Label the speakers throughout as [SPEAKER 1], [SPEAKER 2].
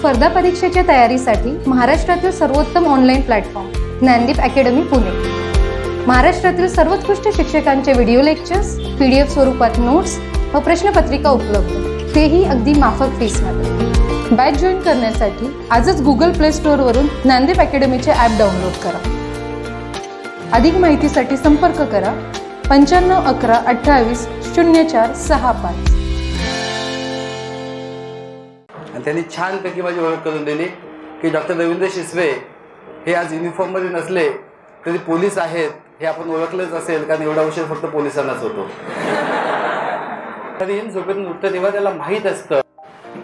[SPEAKER 1] स्पर्धा परीक्षेच्या तयारीसाठी महाराष्ट्रातील सर्वोत्तम online platform Dnyandeep Academy Pune. महाराष्ट्रातील सर्वोत्कृष्ट शिक्षकांचे व्हिडिओ लेक्चर्स, PDF स्वरूपात नोट्स व प्रश्नपत्रिका उपलब्ध, तेही अगदी माफक फीसमध्ये। बॅच जॉईन करण्यासाठी आजच गुगल प्ले स्टोअरवरून ज्ञानदीप अकॅडमीचे ॲप डाउनलोड करा। अधिक माहितीसाठी संपर्क करा 95 11 28 04 65।
[SPEAKER 2] आणि त्यांनी छानपैकी माझी ओळख करून दिली की डॉक्टर रवींद्र शिसवे हे आज युनिफॉर्ममध्ये नसले तरी पोलीस आहेत हे आपण ओळखलंच असेल, कारण एवढा उशीर फक्त पोलिसांनाच होतो। तरी झोपेतून उठतं तेव्हा त्याला माहीत असतं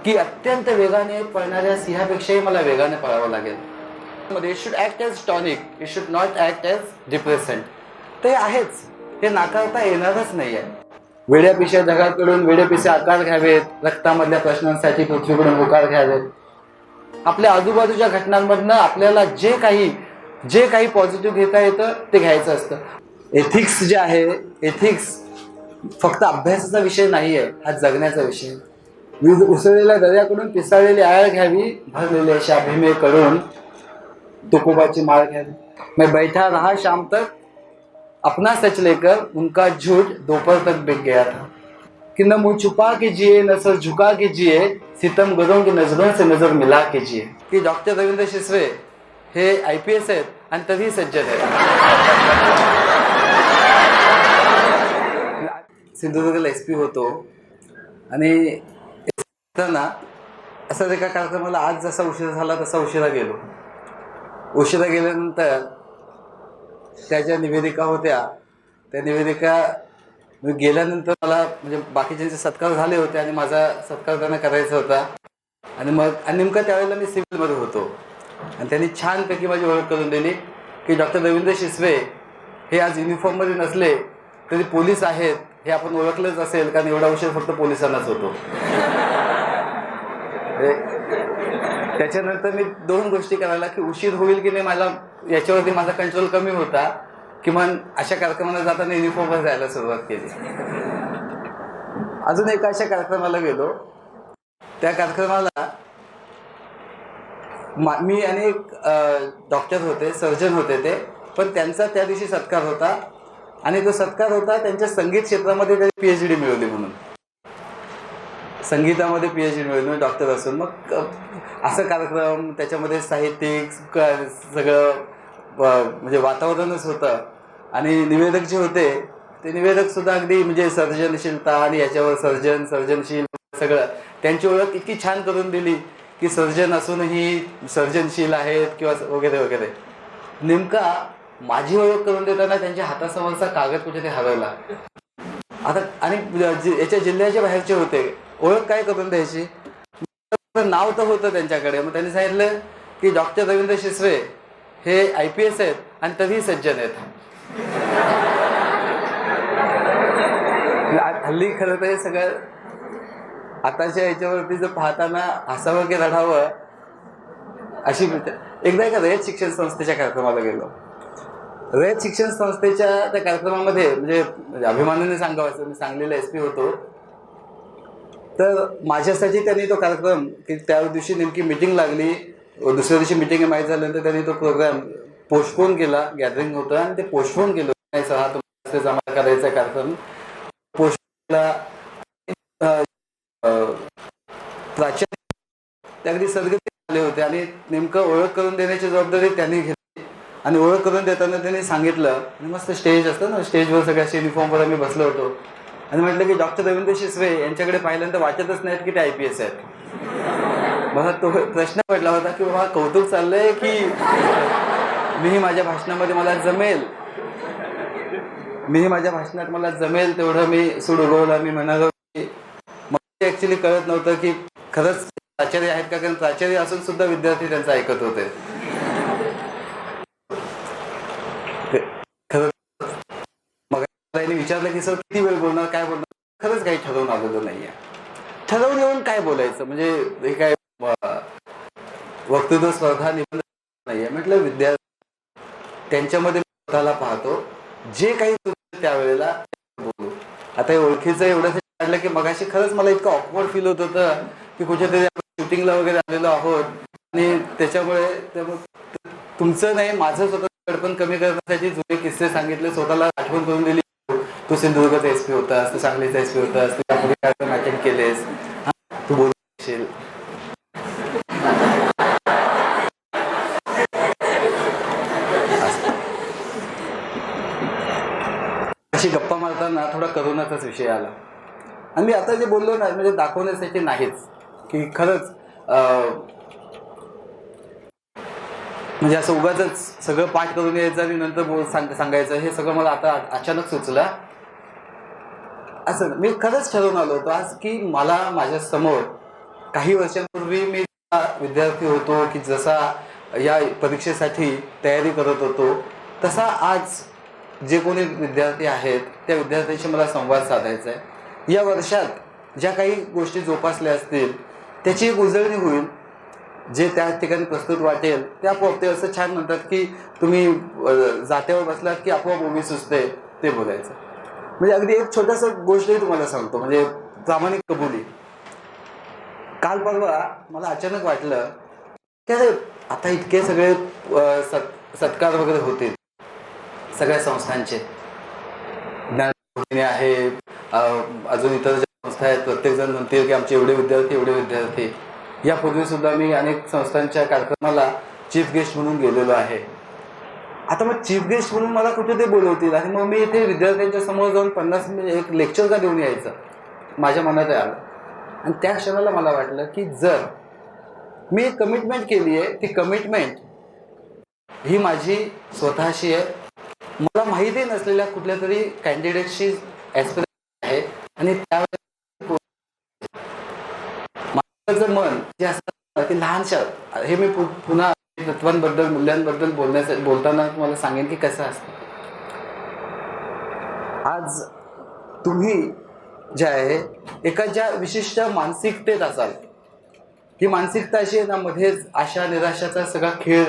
[SPEAKER 2] की अत्यंत वेगाने पळणाऱ्या सिंहापेक्षाही मला वेगाने पळावं लागेल। It should act as tonic, it should not act as depressant. ते आहेच, हे नाकारता येणारच नाही आहे। वेड्या पिशा जगाकडून वेडे पिसे आकार घ्यावेत, रक्तामधल्या प्रश्नांसाठी पृथ्वीकडून होकार घ्यावेत। आपल्या आजूबाजूच्या घटनांमधनं आपल्याला जे काही पॉझिटिव्ह घेता येतं ते घ्यायचं असतं। एथिक्स जे आहे, एथिक्स फक्त अभ्यासाचा विषय नाही आहे, हा जगण्याचा विषय। वीज उसळलेल्या दर्याकडून पिसाळलेली आळ घ्यावी, भरलेले अशा भीमेकडून तुकोबाची माळ घ्यावी। मैं बैठा रहा शाम तक अपना सच लेकर, उनका झूठ दोपहर तक बिक गया था कि न मुंह छुपा के जिए न सर झुका के जिए, सितमगरों की नजरों से नजर मिला के जिए। की डॉक्टर रवींद्र शिसवे हे IPS आहेत आणि तरीही सज्जन आहेत। सिंधुदुर्गला SP होतो आणि असं एका कार्यक्रमाला आज जसा उशीर झाला तसा उशिरा गेलो। उशिरा गेल्यानंतर त्याच्या निवेदिका होत्या, त्या निवेदिका गेल्यानंतर मला म्हणजे बाकीच्यांचे सत्कार झाले होते आणि माझा सत्कार त्यांना करायचा होता। आणि नेमकं त्यावेळेला मी सिव्हिलमध्ये होतो आणि त्यांनी छानपैकी माझी ओळख करून दिली की डॉक्टर रवींद्र शिसवे हे आज युनिफॉर्ममध्ये नसले तरी पोलीस आहेत हे आपण ओळखलंच असेल, कारण एवढा उशीर फक्त पोलिसांनाच होतो। त्याच्यानंतर मी 2 गोष्टी करायला की उशीर होईल की नाही मला याच्यावरती माझा कंट्रोल कमी होता, किमान अशा कार्यक्रमाला जाताना युनिफॉर्मवर जायला सुरुवात केली। अजून एका अशा कार्यक्रमाला गेलो, त्या कार्यक्रमाला मी आणि एक डॉक्टर होते, सर्जन होते ते, पण त्यांचा त्या दिवशी सत्कार होता आणि तो सत्कार होता त्यांच्या संगीत क्षेत्रामध्ये त्यांनी PhD मिळवली म्हणून। संगीतामध्ये PhD मिळवली डॉक्टर असून। मग असं कार्यक्रम, त्याच्यामध्ये साहित्यिक सगळं म्हणजे वातावरणच होतं आणि निवेदक जे होते ते निवेदक सुद्धा अगदी म्हणजे सर्जनशीलता आणि याच्यावर सर्जनशील सगळं त्यांची ओळख इतकी छान करून दिली की सर्जन असूनही सर्जनशील आहेत किंवा वगैरे वगैरे। नेमका माझी ओळख करून देताना त्यांच्या हातासमोरचा कागद कुठे ते हरवला आता, आणि याच्या जिल्ह्याच्या बाहेरचे होते, ओळख काय करून द्यायची, नाव तर होतं त्यांच्याकडे। मग त्यांनी सांगितलं की डॉक्टर रवींद्र शिसवे हे IPS आहेत आणि तरीही सज्जन आहेत। हल्ली खरं तर हे सगळं आताच्या याच्यावरती जर पाहताना हसावं की रडावं अशी। एकदा एका रयत शिक्षण संस्थेच्या कार्यक्रमाला गेलो। रयत शिक्षण संस्थेच्या त्या कार्यक्रमामध्ये म्हणजे अभिमानाने सांगावं असं, मी सांगलीला SP होतो, तर माझ्यासाठी त्यांनी तो कार्यक्रम की त्या दिवशी नेमकी मीटिंग लागली, दुसऱ्या दिवशी मीटिंग माहीत झाल्यानंतर त्यांनी तो प्रोग्राम पोस्टपोन केला, गॅदरिंग होतं आणि ते पोस्टपोन केलं। नाही सर, हा तुम्हाला जमा करायचा कार्यक्रम पोस्टला प्राचार्य अगदी सदगती आले होते आणि नेमकं ओळख करून देण्याची जबाबदारी त्यांनी घेतली। आणि ओळख करून देताना त्यांनी सांगितलं, आणि मस्त स्टेज असतं ना, स्टेजवर सगळ्या युनिफॉर्मवर आम्ही बसलो होतो आणि म्हटलं की डॉक्टर रवींद्र शिसवे यांच्याकडे पाहिल्यानंतर वाटतच नाहीत की ते IPS आहेत। मला तो प्रश्न पडला होता की बाबा कौतुक चाललंय की मीही माझ्या भाषणामध्ये मला जमेल तेवढं मी सूड उगवला। मी म्हणालो की मला ॲक्च्युली कळत नव्हतं की खरंच प्राचार्य आहेत का, कारण प्राचार्य असून सुद्धा विद्यार्थी त्यांचं ऐकत होते। खरं मग त्यांनी विचारलं की सर किती वेळ बोलणार, काय बोलणार, खरंच काही ठरवून आलेलं नाहीये। ठरवून येऊन काय बोलायचं, म्हणजे हे काय वक्तृत्व स्पर्धा निबंध नाहीये। म्हटलं विद्यार्थी त्यांच्यामध्ये स्वतःला पाहतो, जे काही त्यावेळेला बोलू। आता हे ओळखीचं एवढं काढलं की मगाशी खरंच मला इतकं ऑकवर्ड फील होत होतं की कुठेतरी शूटिंगला वगैरे आलेलो आहोत आणि त्यामुळे तुमचं नाही माझं स्वतः दडपण कमी करण्यासाठी जुने किस्से सांगितले, स्वतःला आठवण करून दिली. तू सिंधुदुर्गाचा एसपी होतास, तू सांगलीचा एसपी होतास, तू यापूर्वी कार्यक्रम अटेंड केलेस, तू बोलशील. अशी गप्पा मारताना थोडा करोनाचाच विषय आला आणि मी आता जे बोललो ना म्हणजे दाखवण्यासाठी नाहीच की खरंच म्हणजे असं उगाच सगळं पाठ करून यायचं आणि नंतर सांगायचं हे सगळं मला आता अचानक सुचलं. असं मी खरंच ठरवून आलो होतो आज की मला माझ्या समोर काही वर्षांपूर्वी मी विद्यार्थी होतो की जसा या परीक्षेसाठी तयारी करत होतो तसा आज जे कोणी विद्यार्थी आहेत त्या विद्यार्थ्यांशी मला संवाद साधायचा आहे. या वर्षात ज्या काही गोष्टी जोपासल्या असतील त्याची एक उजळणी होईल. जे त्या ठिकाणी प्रस्तुत वाटेल ते आपोआप ते असं छान म्हणतात की तुम्ही जात्यावर बसलात की आपोआप उभी सुचते ते बोलायचं. म्हणजे अगदी एक छोटासा गोष्टही तुम्हाला सांगतो म्हणजे प्रामाणिक कबुली. काल परवा मला अचानक वाटलं की आता इतके सगळे सत्कार वगैरे होते सगळ्या संस्थांचे, ज्ञान आहे अजून इतर ज्या संस्था आहेत प्रत्येक जण म्हणतील की आमचे एवढे विद्यार्थी. यापूर्वी सुद्धा मी अनेक संस्थांच्या कार्यक्रमाला चीफ गेस्ट म्हणून गेलेलो आहे. आता मग चीफ गेस्ट म्हणून मला कुठे ते बोलवतील आणि मग मी इथे विद्यार्थ्यांच्या समोर जाऊन 50 मिनिट एक लेक्चर का देऊन यायचं माझ्या मनात आलं. आणि त्या क्षणाला मला वाटलं की जर मी एक कमिटमेंट केली आहे ती कमिटमेंट ही माझी स्वतःशी आहे. मला माहिती नसलेल्या कुठल्या तरी कॅन्डिडेटशी ॲस्पिरेशन आहे आणि त्यावेळेस माझं मन जे असतं ते लहानशा हे मी पुन्हा तत्वांबद्दल मूल्यांबद्दल बोलताना तुम्हाला सांगेन की कसं असतं. आज तुम्ही जे आहे एका ज्या विशिष्ट मानसिकतेत असाल ही मानसिकता अशी आहे ना मध्येच आशा निराशाचा सगळा खेळ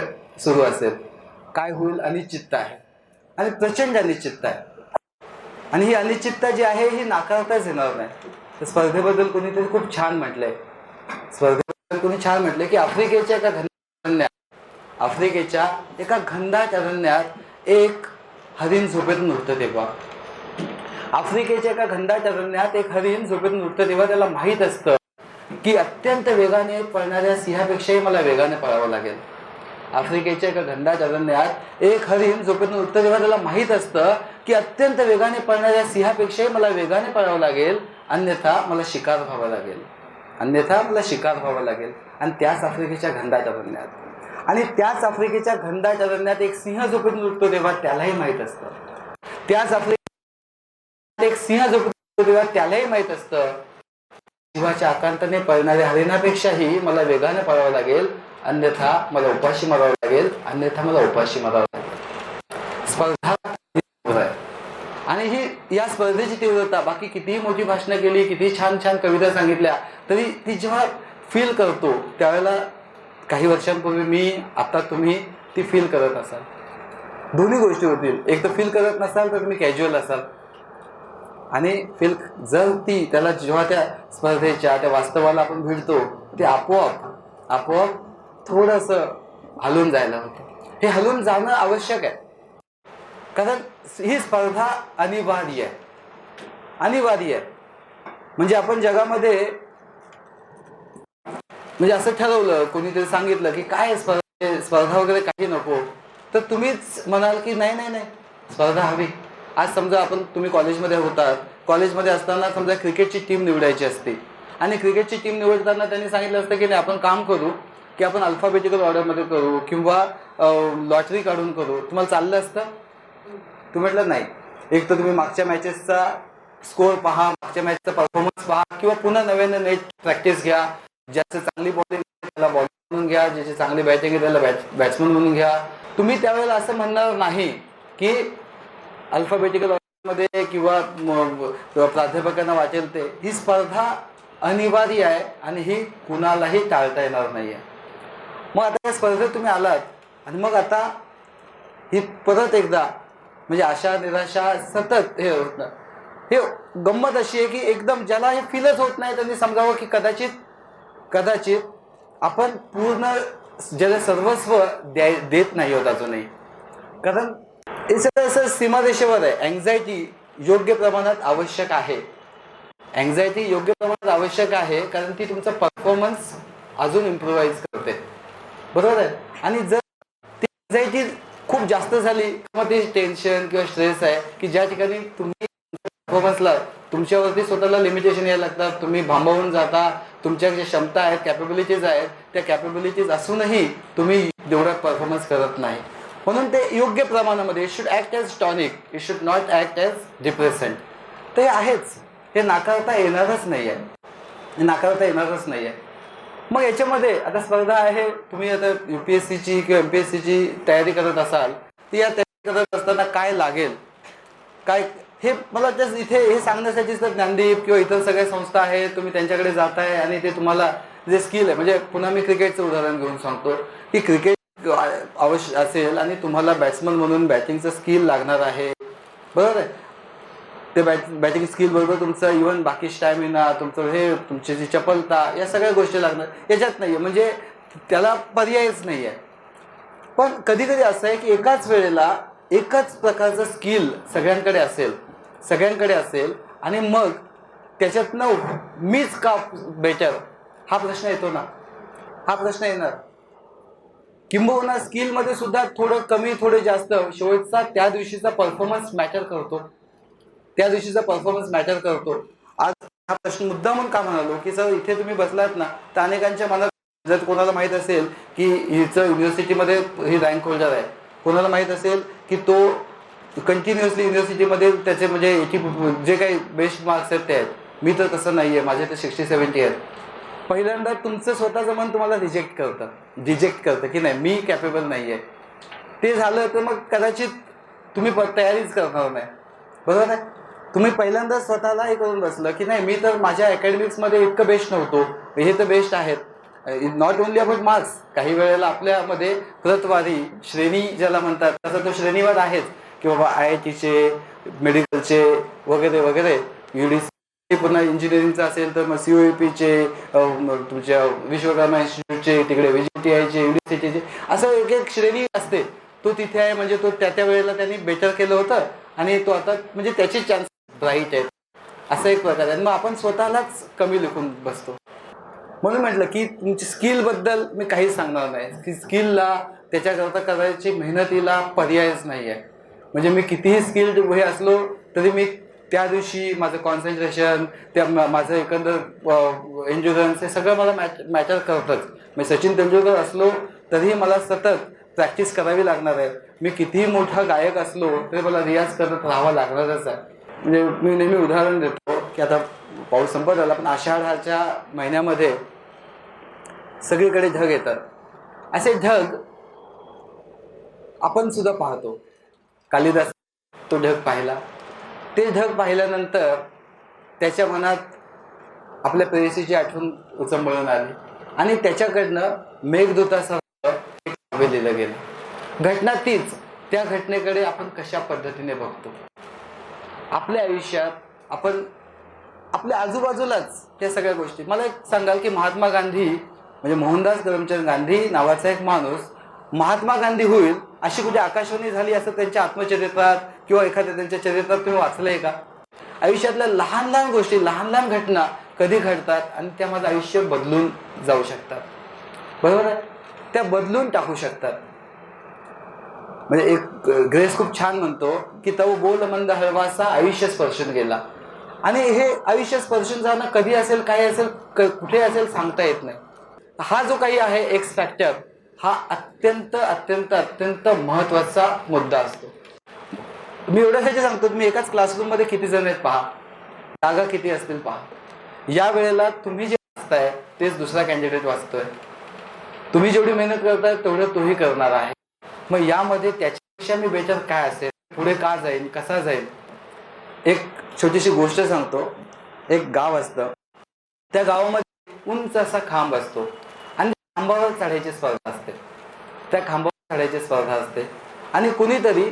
[SPEAKER 2] सुरू असेल. काय होईल अनिश्चितता आहे आणि प्रचंड अनिश्चितता आहे आणि ही अनिश्चितता जी आहे ही नाकारताच येणार नाही. तर स्पर्धेबद्दल कोणीतरी खूप छान म्हटलंय की आफ्रिकेच्या एका घनदाट अरण्यात एक हरिण झोपेतून उठतं तेव्हा त्याला माहीत असतं की अत्यंत वेगाने पळणाऱ्या सिंहापेक्षाही मला वेगाने पळावं लागेल. आफ्रिकेच्या एका घनदाट अरण्यात एक हरिण झोपेतून उठतं तेव्हा त्याला माहीत असतं की अत्यंत वेगाने पळणाऱ्या सिंहापेक्षाही मला वेगाने पळावं लागेल, अन्यथा मला शिकार व्हावं लागेल. आणि त्याच आफ्रिकेच्या घनदाट अरण्यात एक सिंह झोपेतून उठतो तेव्हा त्यालाही माहीत असतं जीवाच्या आकांताने पळणाऱ्या हरिणापेक्षाही मला वेगाने पळावं लागेल, अन्यथा मला उपाशी मारावं लागेल. स्पर्धा आहे आणि ही या स्पर्धेची तीव्रता बाकी कितीही मोठी भाषणं केली किती छान छान कविता सांगितल्या तरी ती जेव्हा फील करतो त्यावेळेला काही वर्षांपूर्वी मी आता तुम्ही ती फील करत असाल. दोन्ही गोष्टी होतील. एक तर फील करत नसाल तर तुम्ही कॅज्युअल असाल आणि फील जर ती त्याला जेव्हा त्या स्पर्धेच्या त्या वास्तवाला आपण भिडतो ते आपोआप थोडंसं हलून जायला होतं. हे हलून जाणं आवश्यक आहे कारण ही स्पर्धा अनिवार्य आहे. म्हणजे आपण जगामध्ये म्हणजे असं ठरवलं कोणीतरी सांगितलं की काय स्पर्धा वगैरे काही नको तर तुम्हीच म्हणाल की नाही स्पर्धा हवी. आज समजा तुम्ही कॉलेजमध्ये होतात, कॉलेजमध्ये असताना समजा क्रिकेटची टीम निवडायची असते आणि क्रिकेटची टीम निवडताना त्यांनी सांगितलं असतं की नाही आपण काम करू की आपण अल्फाबेटिकल ऑर्डरमध्ये करू किंवा लॉटरी काढून करू. तुम्हाला चाललं असतं? तुम्ही म्हटलं नाही. एक तर तुम्ही मागच्या मॅचेसचा स्कोअर पहा, मागच्या मॅचचा परफॉर्मन्स पहा किंवा पुन्हा नव्यानं नेट प्रॅक्टिस घ्या. ज्याचं चांगली बॉलिंग त्याला बॉलिंग म्हणून घ्या, ज्याची चांगली बॅटिंग आहे त्याला बॅट्समन म्हणून घ्या. तुम्ही त्यावेळेला असं म्हणणार नाही की अल्फाबेटिकल ऑर्डरमध्ये किंवा प्राध्यापकांना वाटेल ते. ही स्पर्धा अनिवार्य आहे आणि ही कुणालाही टाळता येणार नाही आहे. मग आता या स्पर्धेत तुम्ही आलात आणि मग आता ही परत एकदा म्हणजे आशा निराशा सतत हे होतं. हे गंमत अशी आहे की एकदम ज्याला हे फीलच होत नाही त्यांनी समजावं की कदाचित आपण पूर्ण ज्याला सर्वस्व देत नाही होत अजूनही. कारण हे सगळं असं सीमारेषेवर आहे. अँझायटी योग्य प्रमाणात आवश्यक आहे. अँझायटी योग्य प्रमाणात आवश्यक आहे कारण ती तुमचा परफॉर्मन्स अजून इम्प्रूव्हाइज करते, बरोबर आहे. आणि जर ती अँझायटी खूप जास्त झाली मग ते टेन्शन किंवा स्ट्रेस आहे की ज्या ठिकाणी तुम्ही परफॉर्मन्सला तुमच्यावरती स्वतःला लिमिटेशन यायला लागतात, तुम्ही भांबावून जाता. तुमच्या ज्या क्षमता आहेत, कॅपेबिलिटीज आहेत, त्या कॅपेबिलिटीज असूनही तुम्ही तेवढा परफॉर्मन्स करत नाही. म्हणून ते योग्य प्रमाणामध्ये it should act as tonic, it should not act as depressant. ते आहेच, हे नाकारता येणारच नाही आहे, हे नाकारता येणारच नाही आहे. मग याच्यामध्ये आता स्पर्धा आहे, तुम्ही आता UPSCची किंवा MPSCची तयारी करत असाल तर या तयारी करत असताना काय लागेल काय हे मला जस्ट इथे हे सांगण्यासाठीच तर ज्ञानदीप किंवा इतर सगळ्या संस्था आहेत, तुम्ही त्यांच्याकडे जाताय आणि ते तुम्हाला जे स्किल आहे, म्हणजे पुन्हा मी क्रिकेटचं उदाहरण घेऊन सांगतो की क्रिकेट आवश्यक असेल आणि तुम्हाला बॅट्समन म्हणून बॅटिंगचं स्किल लागणार आहे, बरोबर आहे. ते बॅटिंग स्किल बरोबर तुमचं इव्हन बाकी स्टॅमिना, तुमचं हे तुमची जी चपलता, या सगळ्या गोष्टी लागणार. याच्यात नाही आहे, म्हणजे त्याला पर्यायच नाही आहे. पण कधी कधी असं आहे की एकाच वेळेला एकच प्रकारचं स्किल सगळ्यांकडे असेल आणि मग त्याच्यातनं मीच का बेटर हा प्रश्न येतो ना, हा प्रश्न येणार. किंबहुना स्किलमध्ये सुद्धा थोडं कमी थोडं जास्त शेवटचा त्या दिवशीचा परफॉर्मन्स मॅटर करतो. आज हा प्रश्न मुद्दामून का म्हणालो की सर इथे तुम्ही बसलात ना तर अनेकांच्या मनात, जर कोणाला माहीत असेल की हिचं युनिव्हर्सिटीमध्ये ही रँक होल्डर आहे, कोणाला माहीत असेल की तो कंटिन्युअसली युनिव्हर्सिटीमध्ये त्याचे म्हणजे जे काही बेस्ट मार्क्स आहेत ते आहेत, मी तर तसं नाही आहे, माझे तर 60-70 आहेत. पहिल्यांदा तुमचं स्वतःचं मन तुम्हाला रिजेक्ट करतं की नाही मी कॅपेबल नाही आहे. ते झालं तर मग कदाचित तुम्ही तयारीच करणार नाही, बरोबर आहे. तुम्ही पहिल्यांदा स्वतःला हे करून बसलं की नाही मी तर माझ्या अकॅडमिक्समध्ये इतकं बेस्ट नव्हतो, हे तर बेस्ट आहेत. नॉट ओनली अबाउट मार्क्स, काही वेळेला आपल्यामध्ये प्रतवारी श्रेणी ज्याला म्हणतात तसा तो श्रेणीवाद आहेच की बाबा IITचे, मेडिकलचे वगैरे वगैरे, UDC पुन्हा इंजिनिअरिंगचं असेल तर मग COEPचे, तुमच्या विश्वकर्मा इन्स्टिट्यूटचे, तिकडे VGTIचे, UDCचे, असं एक एक श्रेणी असते. तो तिथे आहे म्हणजे तो त्या वेळेला त्यांनी बेटर केलं होतं आणि तो आता म्हणजे त्याचे चान्स ब्राईट आहेत, असा एक प्रकार आहे. मग आपण स्वतःलाच कमी लिखून बसतो. म्हणून म्हटलं की तुमची स्किलबद्दल मी काहीच सांगणार नाही की स्किलला त्याच्याकरता करायची मेहनतीला पर्यायच नाही आहे. म्हणजे मी कितीही स्किल्ड हे असलो तरी मी त्या दिवशी माझं कॉन्सन्ट्रेशन, त्या माझं एकंदर एन्ड्युरन्स हे सगळं मला मॅटर करतंच. मी सचिन तेंडुलकर असलो तरीही मला सतत प्रॅक्टिस करावी लागणार आहे. मी कितीही मोठा गायक असलो तरी मला रियाज करत राहावा लागणारच आहे. म्हणजे मी नेहमी उदाहरण देतो की आता पाऊस संपत आला पण आषाढाच्या महिन्यामध्ये सगळीकडे ढग येतात. असे ढग आपण सुद्धा पाहतो. कालिदास तो ढग पाहिला. ते ढग पाहिल्यानंतर त्याच्या मनात आपल्या प्रेयसीची आठवण उचंबळून आली आणि त्याच्याकडनं मेघदूतासारखं एक काव्य लिहिलं गेलं. घटना तीच, त्या घटनेकडे आपण कशा पद्धतीने बघतो. आपल्या आयुष्यात आपण आपल्या आजूबाजूलाच त्या सगळ्या गोष्टी. मला एक सांगाल की महात्मा गांधी म्हणजे मोहनदास करमचंद गांधी नावाचा एक माणूस महात्मा गांधी होईल अशी कुठे आकाशवाणी झाली असं त्यांच्या आत्मचरित्रात किंवा एखाद्या त्यांच्या चरित्रात तुम्ही वाचलंय का? आयुष्यातल्या लहान लहान गोष्टी, लहान लहान घटना कधी घडतात आणि त्या माझं आयुष्य बदलून जाऊ शकतात, बरोबर आहे. त्या बदलून टाकू शकतात. म्हणजे एक ग्रेस खूप छान म्हणतो की तव बोल मंद हळवासा आयुष्य स्पर्शून गेला. आणि हे आयुष्य स्पर्शून जाणं कधी असेल, काय असेल, कुठे असेल सांगता येत नाही. हा जो काही आहे एक्स फॅक्टर, हा अत्यंत अत्यंत अत्यंत महत्त्वाचा मुद्दा असतो. मी एवढ्यासाठी सांगतो, तुम्ही एकाच क्लासरूममध्ये किती जण आहेत पहा, जागा किती असतील पहा. या वेळेला तुम्ही जे वाचताय तेच दुसरा कॅन्डिडेट वाचतोय. तुम्ही जेवढी मेहनत करताय तेवढं तोही करणार आहे. मग यामध्ये त्याच्यापेक्षा मी बेटर काय असेल, पुढे का जाईल, कसा जाईल. एक छोटीशी गोष्ट सांगतो. एक गाव असतं, त्या गावामध्ये उंच असा खांब असतो आणि खांबावर चढायची स्पर्धा असते. त्या खांबावर चढायची स्पर्धा असते आणि कुणीतरी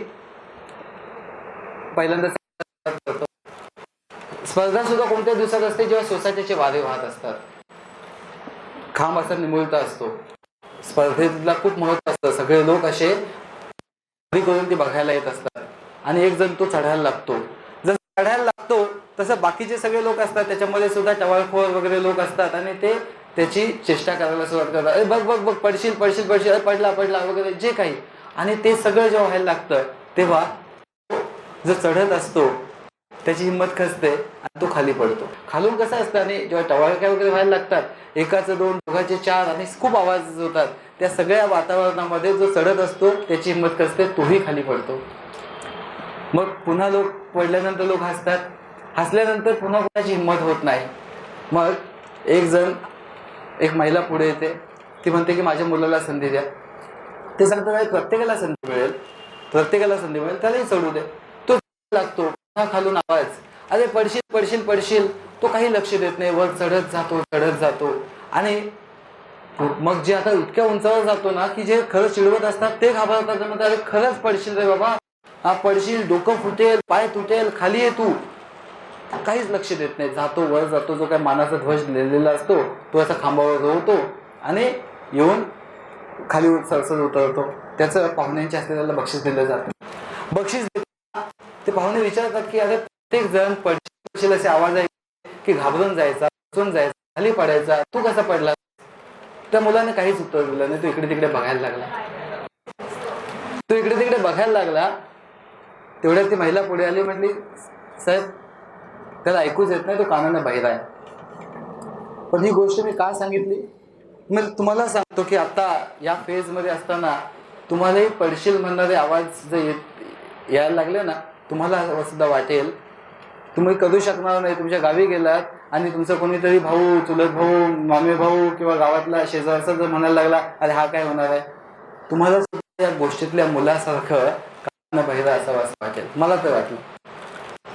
[SPEAKER 2] पहिल्यांदा स्पर्धा सुद्धा कोणत्या दिवसात असते, जेव्हा सोसायटीचे वारे वाहत असतात. खांब असा निमुळता असतो. स्पर्धेला खूप महत्व असतं. सगळे लोक असे करून ती बघायला येत असतात आणि एक जण तो चढायला लागतो. जर चढायला लागतो तसं बाकीचे सगळे लोक असतात त्याच्यामध्ये सुद्धा टवाळखोर वगैरे लोक असतात आणि ते त्याची चेष्टा करायला सुरुवात करतात. अरे बघ बघ बघ, पडशील पडशील पडशील, अरे पडला पडला वगैरे जे काही. आणि ते सगळं जेव्हा व्हायला लागतं तेव्हा जो चढत असतो त्याची हिंमत खचते आणि तो खाली पडतो. खालून कसं असतं, आणि जेव्हा टवाळक्या वगैरे व्हायला लागतात एकाचं दोन दोघांचे चार आणि खूप आवाज होतात, त्या सगळ्या वातावरणामध्ये जो चढत असतो त्याची हिंमत खचते, तोही खाली पडतो. मग पुन्हा लोक पडल्यानंतर लोक हसतात, हसल्यानंतर पुन्हा कोणाची हिंमत होत नाही. मग एक महिला पुढे येते, ती म्हणते की माझ्या मुलाला संधी द्या. ते सांगतात प्रत्येकाला संधी मिळेल, प्रत्येकाला संधी मिळेल, त्यालाही चढू दे. तो लागतो, पुन्हा खालून आवाज, अरे पडशील पडशील पडशील. तो काही लक्ष देत नाही, वर चढत जातो आणि मग जे आता इतक्या उंचावर जातो ना की जे खरं चिडवत असतात ते घाबरतात. म्हणतात अरे खरंच पडशील रे बाबा, हा पडशील, डोकं फुटेल, पाय तुटेल, खाली ये तू. काहीच लक्ष देत नाही, जातो वर जातो. जो काय मानाचा ध्वज लिहिलेला असतो तो असा खांबावर रोवतो आणि येऊन खाली सरसर उतरतो. त्याचं पाहुण्यांच्या हस्ते त्याला बक्षीस दिलं जातं. बक्षीस ते पाहुणे विचारतात की अरे प्रत्येक जण पडशील असे आवाज आहे की घाबरून जायचा, खाली पडायचा, तू कसा पडला? त्या मुलाने काहीच उत्तर दिलं नाही. तो इकडे तिकडे बघायला लागला. तेवढ्यात ती महिला पुढे आली, म्हटली साहेब त्याला ऐकूच येत नाही, तो कानानं बहिरा आहे. पण ही गोष्ट मी का सांगितली? मी तुम्हाला सांगतो की आता या फेज मध्ये असताना तुम्हालाही पडशील म्हणणारे आवाज जर यायला लागले ना, तुम्हाला सुद्धा वाटेल तुम्ही करू शकणार नाही. तुमच्या गावी गेलात आणि तुमचं कोणीतरी भाऊ, चुलत भाऊ, मामे भाऊ किंवा गावातला शेजारचा जर म्हणायला लागला अरे हा काय होणार आहे, तुम्हाला सुद्धा या गोष्टीतल्या मुलासारखं कानानं बहिरा असावं असं वाटेल. मला तर वाटलं.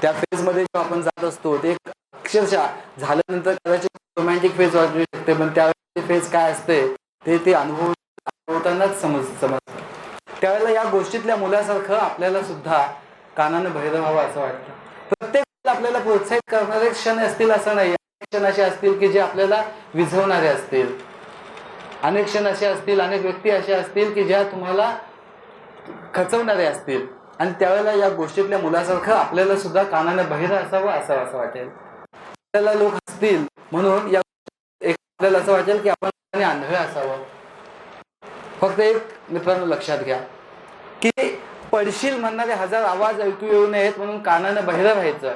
[SPEAKER 2] त्या फेज मध्ये जेव्हा आपण जात असतो ते अक्षरशः झाल्यानंतर कदाचित रोमॅन्टिक फेज वाटू शकते, पण त्यावेळेस फेज काय असते ते अनुभवतानाच समजतं. त्यावेळेला या गोष्टीतल्या मुलासारखं आपल्याला सुद्धा कानानं बहिरं व्हावं असं वाटतं. प्रत्येक आपल्याला प्रोत्साहित करणारे क्षण असतील असं नाही. अनेक क्षण असे असतील की जे आपल्याला विझवणारे असतील, अनेक क्षण असे असतील, अनेक व्यक्ती अशा असतील की ज्या तुम्हाला खचवणारे असतील. आणि त्यावेळेला या गोष्टीतल्या मुलासारखं आपल्याला सुद्धा कानानं बहिरं असावं असं वाटेल. आपल्याला लोक हसतील म्हणून या आपल्याला असं वाटेल की आपण आंधळ असावं. फक्त एक मित्रांनो लक्षात घ्या की पडशील म्हणणारे 1000 आवाज ऐकू येऊ नयेत म्हणून कानानं बहिरं व्हायचं.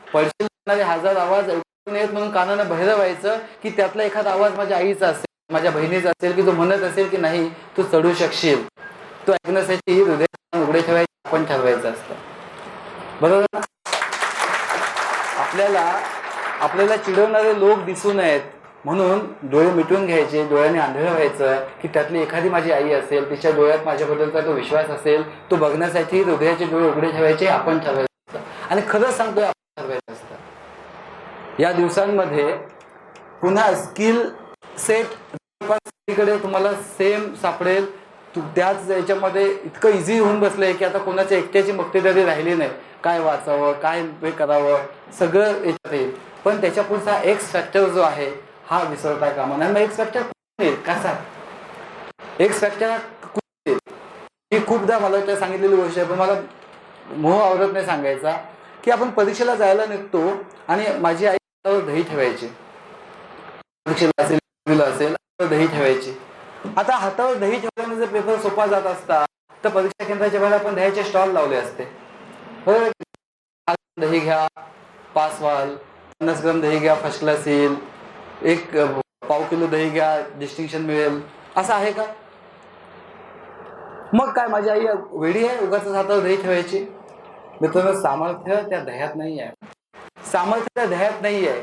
[SPEAKER 2] पडशील म्हणणारे 1000 आवाज ऐकू येऊ नयेत म्हणून कानानं बहिरं व्हायचं की त्यातला एखादा आवाज माझ्या आईचा असेल, माझ्या बहिणीचा असेल की जो म्हणत असेल की नाही तू चढू शकशील. तो ऐकण्यासाठी हृदय उघडे ठेवायचे आपण ठरवायचं असतं. बरोबर ना? आपल्याला चिडवणारे लोक दिसू नयेत म्हणून डोळे मिटून घ्यायचे, डोळ्याने आंधळ व्हायचं की त्यातली एखादी माझी आई असेल, तिच्या डोळ्यात माझ्याबद्दलचा तो विश्वास असेल, तो बघण्यासाठी हृदयाचे डोळे उघडे ठेवायचे आपण ठरवायचं असतं. आणि खरंच सांगतोय आपण ठरवायचं असतं. या दिवसांमध्ये पुन्हा स्किल सेट कडे तुम्हाला सेम सापडेल. त्याच याच्यामध्ये इतकं इझी होऊन बसलंय की आता कोणाच्या एकट्याची मक्तेदारी राहिली नाही. काय वाचावं, काय हे करावं, सगळं याच्यात येईल. पण त्याच्या पुढचा एक्स फॅक्टर जो आहे हा विसरता कामा नये. मग एक्स फॅक्टर कसा? एक्स फॅक्टर ही खूपदा मला त्या सांगितलेली गोष्ट आहे, पण मला मोह आवडत नाही सांगायचा की आपण परीक्षेला जायला निघतो आणि माझी आई दही ठेवायची, परीक्षेला असेल दही ठेवायची. आता हातावर दही ठेवल्याने जर पेपर सोपा जात असता तर परीक्षा केंद्राच्या बाहेर आपण दह्याचे स्टॉल लावले असते. दही घ्या, पास व्हाल, 50 ग्राम दही घ्या, फर्स्ट क्लास येईल, 1 पाव किलो दही घ्या, डिस्टिंक्शन मिळेल, असं आहे का? मग काय माझी आई वेडी आहे उगाच हातावर दही ठेवायची? मित्रांनो, सामर्थ्य त्या दह्यात नाही आहे. सामर्थ्य त्या दह्यात नाही आहे.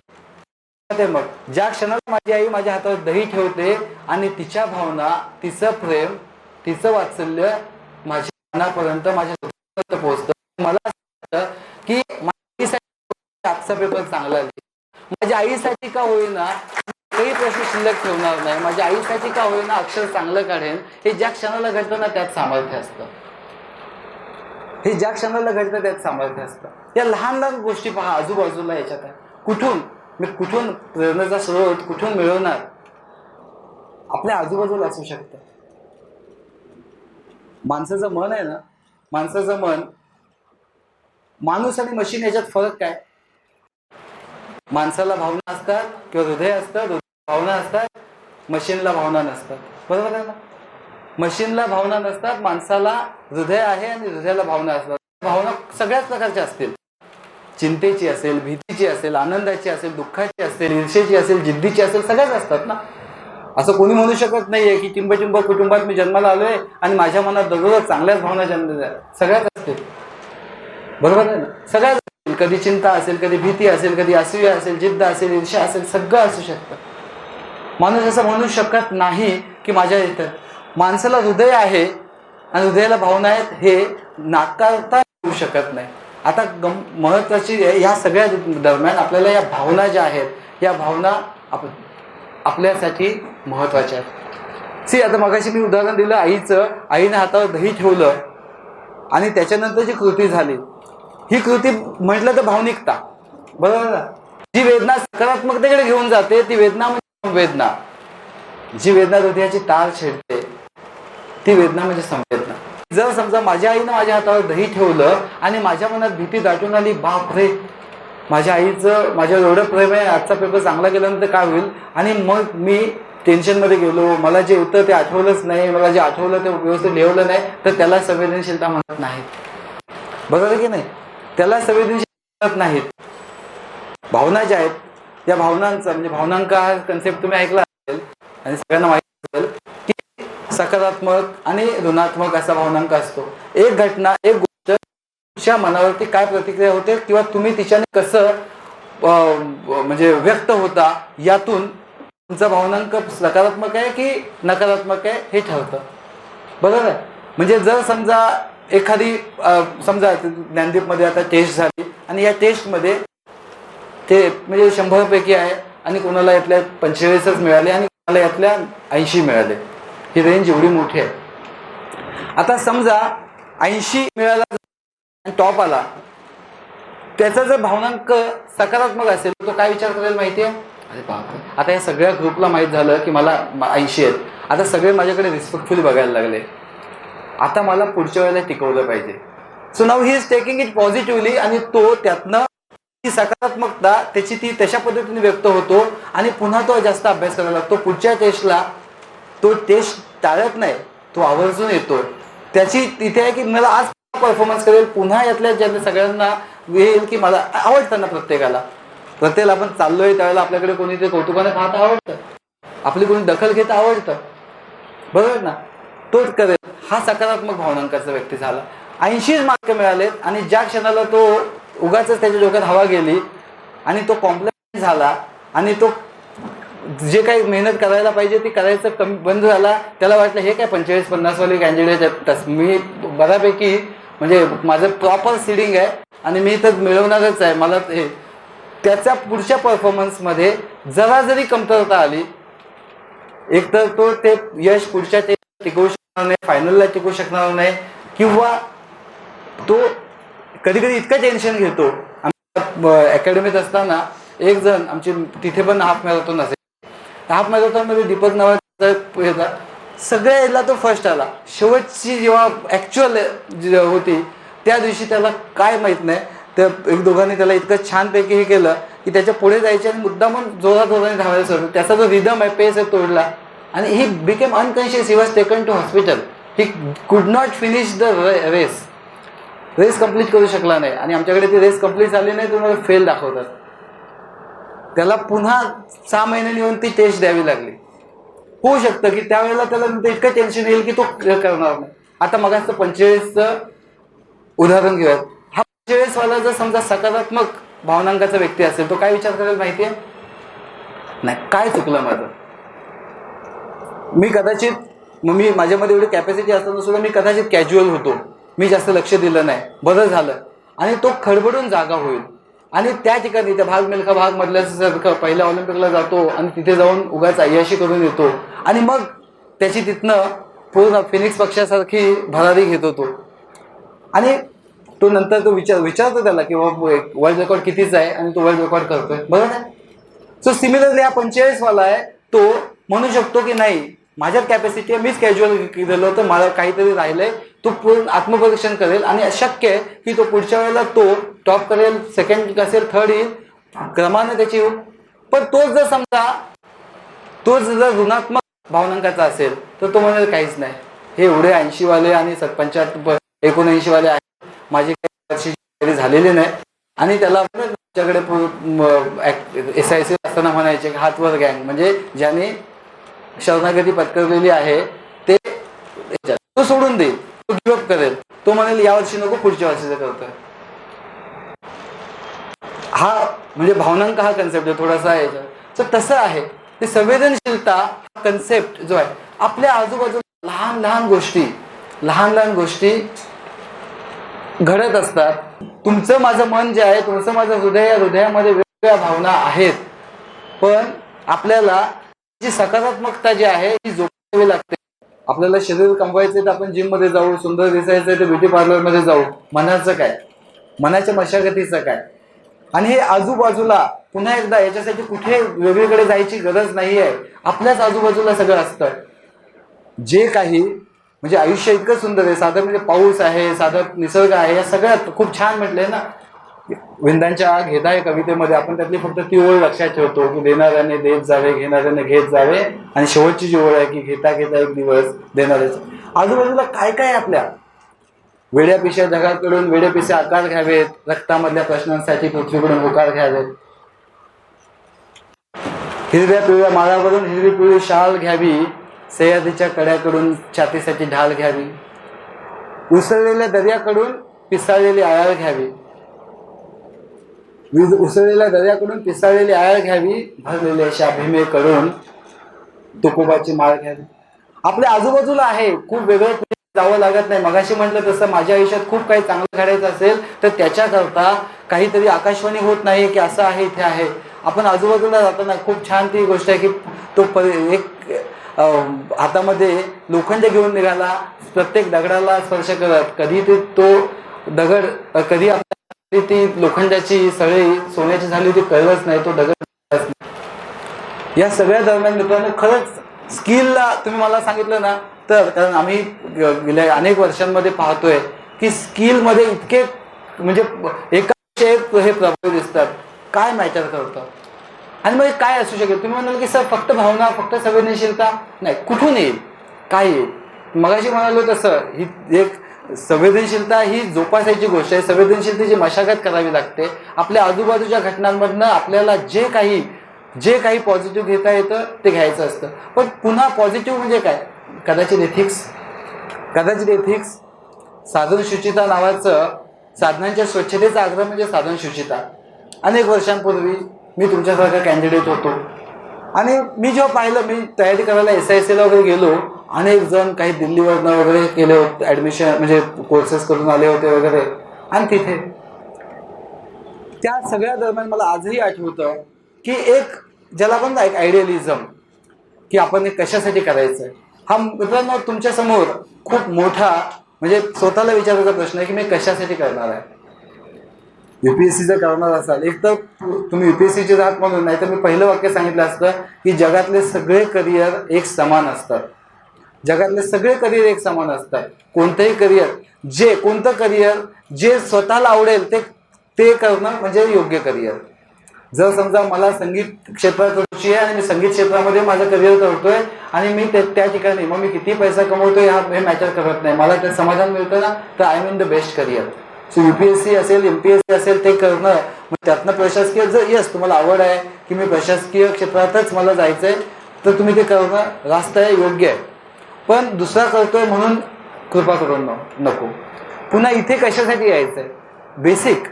[SPEAKER 2] मग ज्या क्षणाला माझी आई माझ्या हातावर दही ठेवते आणि तिच्या भावना, तिचं प्रेम, तिचं वात्सल्य माझ्या मनापर्यंत, माझ्या पोहोचतं, मला की माझ्यासाठी आजचा पेपर चांगला आहे. माझ्या आईसाठी का होईना काही प्रश्न शिल्लक ठेवणार नाही, माझ्या आईसाठी का होईना अक्षर चांगलं काढेन. हे ज्या क्षणाला घडतं ना त्यात सामर्थ्य असतं. हे ज्या क्षणाला घडतं त्यात सामर्थ्य असतं. या लहान लहान गोष्टी पहा आजूबाजूला याच्यात आहे. कुठून प्रेरणेचा स्रोत कुठून मिळवणार? आपल्या आजूबाजूला असू शकतं. माणसाचं मन आहे ना, माणसाचं मन, माणूस आणि मशीन याच्यात फरक काय? माणसाला भावना असतात किंवा हृदय असतं, भावना असतात, मशीनला भावना नसतात. बरोबर आहे ना? मशीनला भावना नसतात, माणसाला हृदय आहे आणि हृदयाला भावना असतात. भावना सगळ्याच प्रकारच्या असतील. चिंतेची असेल, भीतीची असेल, आनंदाची असेल, दुःखाची असेल, ईर्षेची असेल, जिद्दीची असेल, सगळ्याच असतात ना. असं कोणी म्हणू शकत नाहीये की टिंबचिंब कुटुंबात मी जन्माला आलोय आणि माझ्या मनात दररोज चांगल्याच भावना जन्मल्या. सगळ्याच असतील. बरोबर आहे ना? सगळ्याच असतील. कधी चिंता असेल, कधी भीती असेल, कधी असूया असेल, जिद्द असेल, ईर्ष्या असेल, सगळं असू शकतं. माणूस असं म्हणू शकत नाही की माझ्या इथं माणसाला हृदय आहे आणि हृदयाला भावना आहेत हे नाकारता येऊ शकत नाही. आता महत्वाची ह्या सगळ्या दरम्यान आपल्याला या भावना ज्या आहेत या भावना आपल्यासाठी महत्वाच्या आहेत. आता मगाशी मी उदाहरण दिलं आईचं. आईने हातावर दही ठेवलं आणि त्याच्यानंतर जी कृती झाली, ही कृती म्हटलं तर भावनिकता. बरोबर ना? जी वेदना सकारात्मकतेकडे घेऊन जाते ती वेदना म्हणजे संवेदना. जी वेदना हृदयाची तार छेडते ती वेदना म्हणजे संवेदना. जर समजा माझ्या आईनं माझ्या हातावर दही ठेवलं आणि माझ्या मनात भीती दाटून आली, बाप रे माझ्या आईचं माझ्यावर एवढं प्रेम आहे, आजचा पेपर चांगला गेल्यानंतर काय होईल, आणि मग मी टेन्शनमध्ये गेलो, मला जे होतं ते आठवलंच नाही, मला जे आठवलं ते व्यवस्थित लिहिलं नाही, तर त्याला संवेदनशीलता म्हणत नाहीत. बरोबर आहे की नाही? त्याला संवेदनशीलता म्हणत नाहीत. भावना ज्या आहेत या भावनांचा म्हणजे भावनांक हा कन्सेप्ट तुम्ही ऐकला असेल आणि सगळ्यांना माहिती असेल की सकारात्मक आणि ऋणात्मक असा भावनांक असतो. एक घटना, एक गोष्ट तुमच्या मनावरती काय प्रतिक्रिया होते किंवा तुम्ही तिच्याने कसं म्हणजे व्यक्त होता यातून तुमचा भावनांक सकारात्मक आहे की नकारात्मक आहे हे ठरतं. बरोबर आहे? म्हणजे जर समजा एखादी समजा ज्ञानदीपमध्ये आता टेस्ट झाली आणि या टेस्टमध्ये ते म्हणजे 100 पैकी आहे आणि कोणाला यातल्या 45च मिळाले आणि कोणाला यातल्या 80 मिळाले. ही रेंज एवढी मोठी आहे. आता समजा 80 मिळाला टॉप आला, त्याचा जर भावनांक सकारात्मक असेल तो काय विचार करेल माहिती आहे? अरे बापरे, आता या सगळ्या ग्रुपला माहीत झालं की मला 80 आहेत, आता सगळे माझ्याकडे रिस्पेक्टफुली बघायला लागले, आता मला पुढच्या वेळेला टिकवलं पाहिजे. So now he is taking it positively आणि तो त्यातनं ती सकारात्मकता त्याची ती तशा पद्धतीने व्यक्त होतो आणि पुन्हा तो जास्त अभ्यास करायला लागतो. पुढच्या टेस्टला तो टेस्ट टाळत नाही, तो आवर्जून येतो. त्याची तिथे आहे की मला आज परफॉर्मन्स करेल, पुन्हा यातल्या ज्यांना सगळ्यांना येईल की मला आवडतं ना. प्रत्येकाला आपण चाललोय त्यावेळेला आपल्याकडे कोणी ते कौतुकाने पाहता आवडतं, आपली कोणी दखल घेता आवडतं. बरोबर ना? तोच करेल. हा सकारात्मक भावनांकाचा व्यक्ती झाला. 80 मार्क मिळालेत आणि ज्या क्षणाला तो उगाच त्याच्या डोक्यात हवा गेली आणि तो कॉम्प्लेक्स झाला आणि तो जे काही मेहनत करायला पाहिजे ती करायचं कमी बंद झाला. त्याला वाटलं हे काय 45-50 वाले कॅन्डिडेट आहेत, मी बऱ्यापैकी म्हणजे माझं प्रॉपर सीडिंग आहे आणि मी तर मिळवणारच आहे, मला हे. त्याच्या पुढच्या परफॉर्मन्समध्ये जरा जरी कमतरता आली, एक तर तो ते यश पुढच्या ते टिकवू शकणार नाही, फायनलला टिकवू शकणार नाही, किंवा तो कधी कधी इतकं टेन्शन घेतो. अकॅडमीत असताना एक जण आमची तिथे पण हाफ मॅरेथॉन असेल, हाफ मॅरेथॉनमध्ये दीपक नावाचा सगळ्या याला तो फर्स्ट आला. शेवटची जेव्हा ॲक्च्युअल होती त्या दिवशी त्याला काय माहीत नाही, त्या एक दोघांनी त्याला इतकं छानपैकी हे केलं की त्याच्या पुढे जायचे आणि मुद्दामून जोराने धावायला सुरू. त्याचा जो रिदम आहे, पेस आहे, तोडला आणि he became unconscious. He was taken to hospital. He could not finish the race complete करू शकला नाही आणि आमच्याकडे ती रेस कंप्लीट झाली नाही, तुम्हाला फेल दाखवतात. त्याला पुन्हा 6 महिन्यांनी येऊन ती टेस्ट द्यावी लागली. होऊ शकतं की त्यावेळेला त्याला इतकं टेन्शन येईल की तो करणार नाही. आता मगाचं 45चं उदाहरण घेऊयात. हा 45 वाला जर समजा सकारात्मक भावनांकाचा व्यक्ती असेल, तो काय विचार करेल माहिती आहे? नाही, काय चुकलं माझं, मी कदाचित मी माझ्यामध्ये एवढी कॅपॅसिटी असताना सुद्धा मी कदाचित कॅज्युअल होतो, मी जास्त लक्ष दिलं नाही, बरं झालं. आणि तो खडबडून जागा होईल आणि त्या ठिकाणी त्या भाग मिल्खा भाग मधल्यासारखं पहिल्या ऑलिम्पिकला जातो आणि तिथे जाऊन उगाच अय्याशी करून येतो आणि मग त्याची तिथनं पूर्ण फिनिक्स पक्षासारखी भरारी घेतो तो. आणि तो नंतर तो विचारतो त्याला की वर्ल्ड रेकॉर्ड कितीच आहे आणि तो वर्ल्ड रेकॉर्ड करतोय. बरोबर आहे? सो सिमिलरली हा 45 वाला आहे, तो म्हणू शकतो की नाही माझ्यात कॅपॅसिटी आहे, मीच कॅज्युअल गेलो तर मला काहीतरी राहिलंय, तो पूर्ण आत्मपरीक्षण करेल आणि शक्य आहे की तो पुढच्या वेळेला तो टॉप करेल, सेकंड असेल, थर्ड येईल, क्रमाने त्याची येईल. पण तोच जर ऋणात्मक भावनांकाचा असेल तर तो म्हणेल काहीच नाही, हे एवढे 80 वाले आणि 75 79 वाले आहेत, माझी काही वर्षी झालेली नाही. आणि त्याला तुमच्याकडे SIC असताना म्हणायचे हातवर गँग, म्हणजे ज्याने शरणागती पत्करलेली आहे ते तो सोडून देईल, तो गिव्हअप करेल, तो म्हणेल यावर्षी नको पुढच्या वर्षीचं करतोय. हा म्हणजे भावनांक हा कन्सेप्ट आहे थोडासा आहे. तर तसं आहे ते संवेदनशीलता कन्सेप्ट जो आहे आपल्या आजूबाजूला लहान लहान गोष्टी घडत असतात. तुमचं माझं मन जे आहे, तुमचं माझं हृदय, या हृदयामध्ये वेगवेगळ्या भावना आहेत, पण आपल्याला जी सकारात्मकता जी आहे ती जोपासावी लागते. आपल्याला शरीर कमवायचं तर आपण जिम मध्ये जाऊ, सुंदर दिसायचं तर ब्युटी पार्लर मध्ये जाऊ. मनाचं काय, मनाच्या मशागतीचं काय? आणि हे आजूबाजूला पुन्हा एकदा याच्यासाठी कुठे वेगळीकडे जायची गरज नाहीये, आपल्याच आजूबाजूला सगळं असतं. जे काही म्हणजे आयुष्य इतकं सुंदर आहे, साधं म्हणजे पाऊस आहे, साधं निसर्ग आहे, या सगळ्यात खूप छान म्हटलंय ना विंदांच्या घेता या कवितेमध्ये. आपण त्यातली फक्त ती ओळ लक्षात ठेवतो की देणाऱ्याने देत जावे, घेणाऱ्याने घेत जावे, आणि शेवटची जी ओळ आहे की घेता घेता एक दिवस देणाऱ्याचे. आजूबाजूला काय काय आपल्या वेड्या पिशा जगाकडून वेडे पिसे आकार घ्यावेत, रक्तामधल्या प्रश्नांसाठी पृथ्वीकडून होकार घ्यावेत, हिरव्या पिवळ्या माळावरून हिरवी पिवळी शाल घ्यावी, सह्याद्रीच्या कड्याकडून छातीसाठी ढाल घ्यावी, उसळलेल्या दर्याकडून पिसाळलेली आयाळ घ्यावी, उसळलेल्या दर्याकडून पिसाळलेली आयाळ घ्यावी, भरलेल्या अशा भीमेकडून तुकोबाची माळ घ्यावी. आपल्या आजूबाजूला आहे, खूप वेगळं जावं लागत नाही. मगाशी म्हटलं तसं माझ्या आयुष्यात खूप काही चांगलं घडायचं असेल तर त्याच्याकरता काहीतरी आकाशवाणी होत नाही की असं आहे इथे आहे. आपण आजूबाजूला जाताना खूप छान ती गोष्ट आहे की तो एक हातामध्ये लोखंड घेऊन निघाला, प्रत्येक दगडाला स्पर्श करत, कधी ते तो दगड कधी ती लोखंडाची सळई सोन्याची झाली ती कळलंच नाही, तो दगड. या सगळ्या दरम्यान मित्रांनो खरंच स्किलला तुम्ही मला सांगितलं ना तर, कारण आम्ही गेल्या अनेक वर्षांमध्ये पाहतोय की स्किलमध्ये इतके म्हणजे एका हे प्रभाव दिसतात. काय मॅटर करतं आणि मग काय असू शकेल? तुम्ही म्हणाल की सर फक्त भावना, फक्त संवेदनशीलता नाही, कुठून येईल, काय येईल? मगाशी म्हणालो तसं ही एक संवेदनशीलता ही जोपासायची गोष्ट आहे. संवेदनशीलतेची मशागत करावी लागते. आपल्या आजूबाजूच्या घटनांमधनं आपल्याला जे काही पॉझिटिव्ह घेता येतं ते घ्यायचं असतं. पण पुन्हा पॉझिटिव्ह म्हणजे काय? कदाचित एथिक्स, साधन शुचिता नावाचं, साधनांच्या स्वच्छतेचा आग्रह म्हणजे साधन शुचिता. अनेक वर्षांपूर्वी मी तुमच्यासारखा कॅन्डिडेट होतो आणि मी जेव्हा पाहिलं, मी तयारी करायला SICला वगैरे गेलो, अनेक जण काही दिल्लीवरनं वगैरे केले होते ॲडमिशन, म्हणजे कोर्सेस करून आले होते वगैरे, आणि तिथे त्या सगळ्या दरम्यान मला आजही आठवतं की एक ज्याला आपण एक आयडियलिझम की आपण हे कशासाठी करायचं. हा मित्रांनो तुमच्या समोर खूप मोठा म्हणजे स्वतःला विचारायचा प्रश्न आहे की मी कशासाठी करणार आहे. UPSC जर करणार असाल, एक तर तुम्ही UPSCचे जात म्हणून, नाही तर मी पहिलं वाक्य सांगितलं असतं की जगातले सगळे करिअर एक समान असतात. जगातले सगळे करिअर एक समान असतात. कोणतं करिअर जे स्वतःला आवडेल ते करणं म्हणजे योग्य करिअर. जर समजा मला संगीत क्षेत्रात रुची आहे आणि मी संगीत क्षेत्रामध्ये माझं करिअर करतोय आणि मी त्या ठिकाणी मग मी किती पैसा कमवतोय हे मॅटर करत नाही, मला त्यात समाधान मिळतं ना, तर I am in the best career. So UPSC असेल, MPSC असेल, ते करणं, मग त्यातनं प्रशासकीय जर यस तुम्हाला आवड आहे की मी प्रशासकीय क्षेत्रातच मला जायचंय तर तुम्ही ते करणं रास्त आहे, योग्य आहे. पण दुसरा करतोय म्हणून कृपा करून नको. पुन्हा इथे कशासाठी यायचंय? बेसिक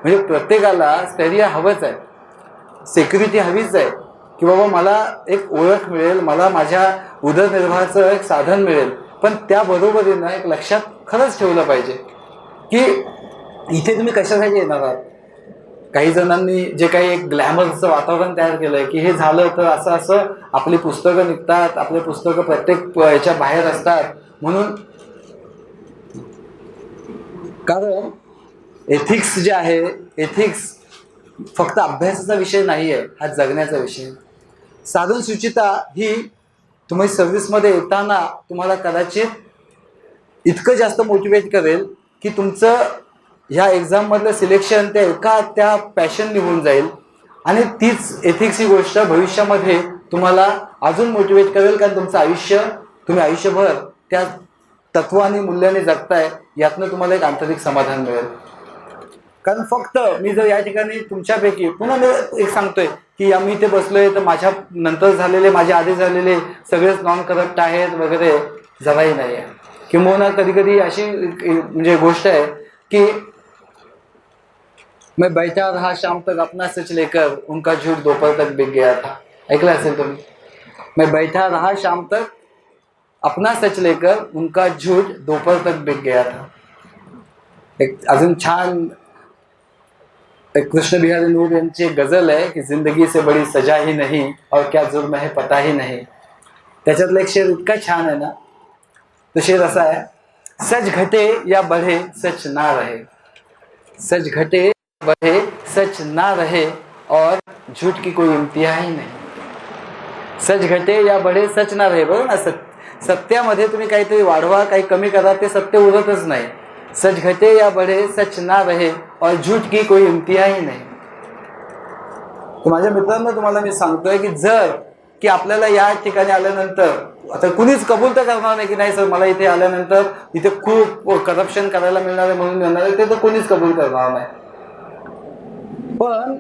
[SPEAKER 2] म्हणजे प्रत्येकाला स्थैर्य हवंच आहे, सिक्युरिटी हवीच आहे की बाबा मला एक ओळख मिळेल, मला माझ्या उदरनिर्वाहाचं एक साधन मिळेल. पण त्याबरोबरीनं एक लक्षात खरंच ठेवलं पाहिजे की इथे तुम्ही कशासाठी येणार आहात. काही जणांनी जे काही एक ग्लॅमरचं वातावरण तयार केलंय की हे झालं तर असं आपली पुस्तकं निघतात, आपले पुस्तकं प्रत्येक याच्या बाहेर असतात म्हणून. कारण एथिक्स जे आहे, एथिक्स फक्त अभ्यासाचा विषय नाही आहे, हा जगण्याचा विषय. साधन शुचिता ही तुम्ही सर्व्हिसमध्ये येताना तुम्हाला कदाचित इतकं जास्त मोटिवेट करेल की तुमचं ह्या एक्झाममधलं सिलेक्शन त्या पॅशन निघून जाईल. आणि तीच एथिक्स ही गोष्ट भविष्यामध्ये तुम्हाला अजून मोटिवेट करेल, कारण तुमचं आयुष्य तुम्ही आयुष्यभर त्या तत्व आणि मूल्याने जगताय, यातनं तुम्हाला एक आंतरिक समाधान मिळेल. कारण फक्त मी जर या ठिकाणी तुमच्यापैकी पुन्हा मी एक सांगतोय की मी इथे बसलोय तर माझ्या नंतर झालेले, माझ्या आधी झालेले सगळेच नॉन करप्ट आहेत वगैरे, जराही नाही आहे. किंवा कधी कधी अशी म्हणजे गोष्ट आहे की मैं बैठा रहा शाम तक अपना सच लेकर उनका झूठ दोपहर तक बिक गया था. ऐकलं असेल तुम्ही. मैं बैठा रहा शाम तक अपना सच लेकर उनका झूठ दोपहर तक बिक गया था. एक अजून छान एक कृष्ण बिहारी नूर यांची एक गजल आहे की जिंदगी से बड़ी सजा ही नहीं और क्या जुर्म है पता ही नहीं. त्याच्यातला एक शेर इतका छान आहे ना. तो शेर असा आहे, सच घटे या बढ़े सच ना रहे, सच घटे बढ़े सच ना रहे और झूठ की कोई इम्तिया ही नहीं. सच घटे या बढ़े सच ना रहे. बरोबर ना. सत्यामध्ये तुम्ही काहीतरी वाढवा काही कमी करा, ते सत्य उरतच नाही. सच घटे या बढ़े सच ना रहे और झूठ की कोई इम्तिया ही नाही. तर माझ्या मित्रांनो तुम्हाला मी सांगतोय की जर की आपल्याला या ठिकाणी आल्यानंतर, आता कुणीच कबूल तर करणार नाही की नाही सर मला इथे आल्यानंतर इथे खूप करप्शन करायला मिळणार आहे म्हणून मिळणार आहे, ते तर कोणीच कबूल करणार नाही. पण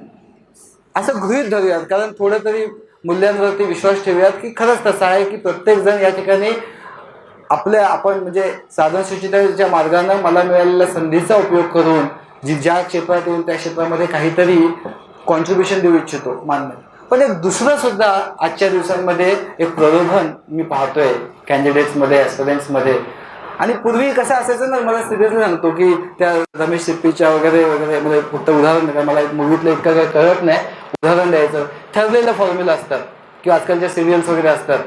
[SPEAKER 2] असं गृहीत धरूयात, कारण थोडं तरी मूल्यांवरती विश्वास ठेवूयात की खरंच तसं आहे की प्रत्येक जण या ठिकाणी आपण म्हणजे साधन सुचिताच्या मार्गाने मला मिळालेल्या संधीचा उपयोग करून ज्या क्षेत्रात येईल त्या क्षेत्रामध्ये काहीतरी कॉन्ट्रीब्युशन देऊ इच्छितो, मान्य. पण एक दुसरं सुद्धा आजच्या दिवसांमध्ये एक प्रलोभन मी पाहतोय कॅन्डिडेट्समध्ये, ॲस्पिरंट्समध्ये. आणि पूर्वी कसं असायचं ना, मला सिरियसली सांगतो की त्या रमेश सिप्पीच्या वगैरे वगैरे म्हणजे फक्त उदाहरण द्या, मला मूवीतलं इतकं काही कळत नाही, उदाहरण द्यायचं. ठरलेलं फॉर्म्युला असतात किंवा आजकालच्या सिरियल्स वगैरे असतात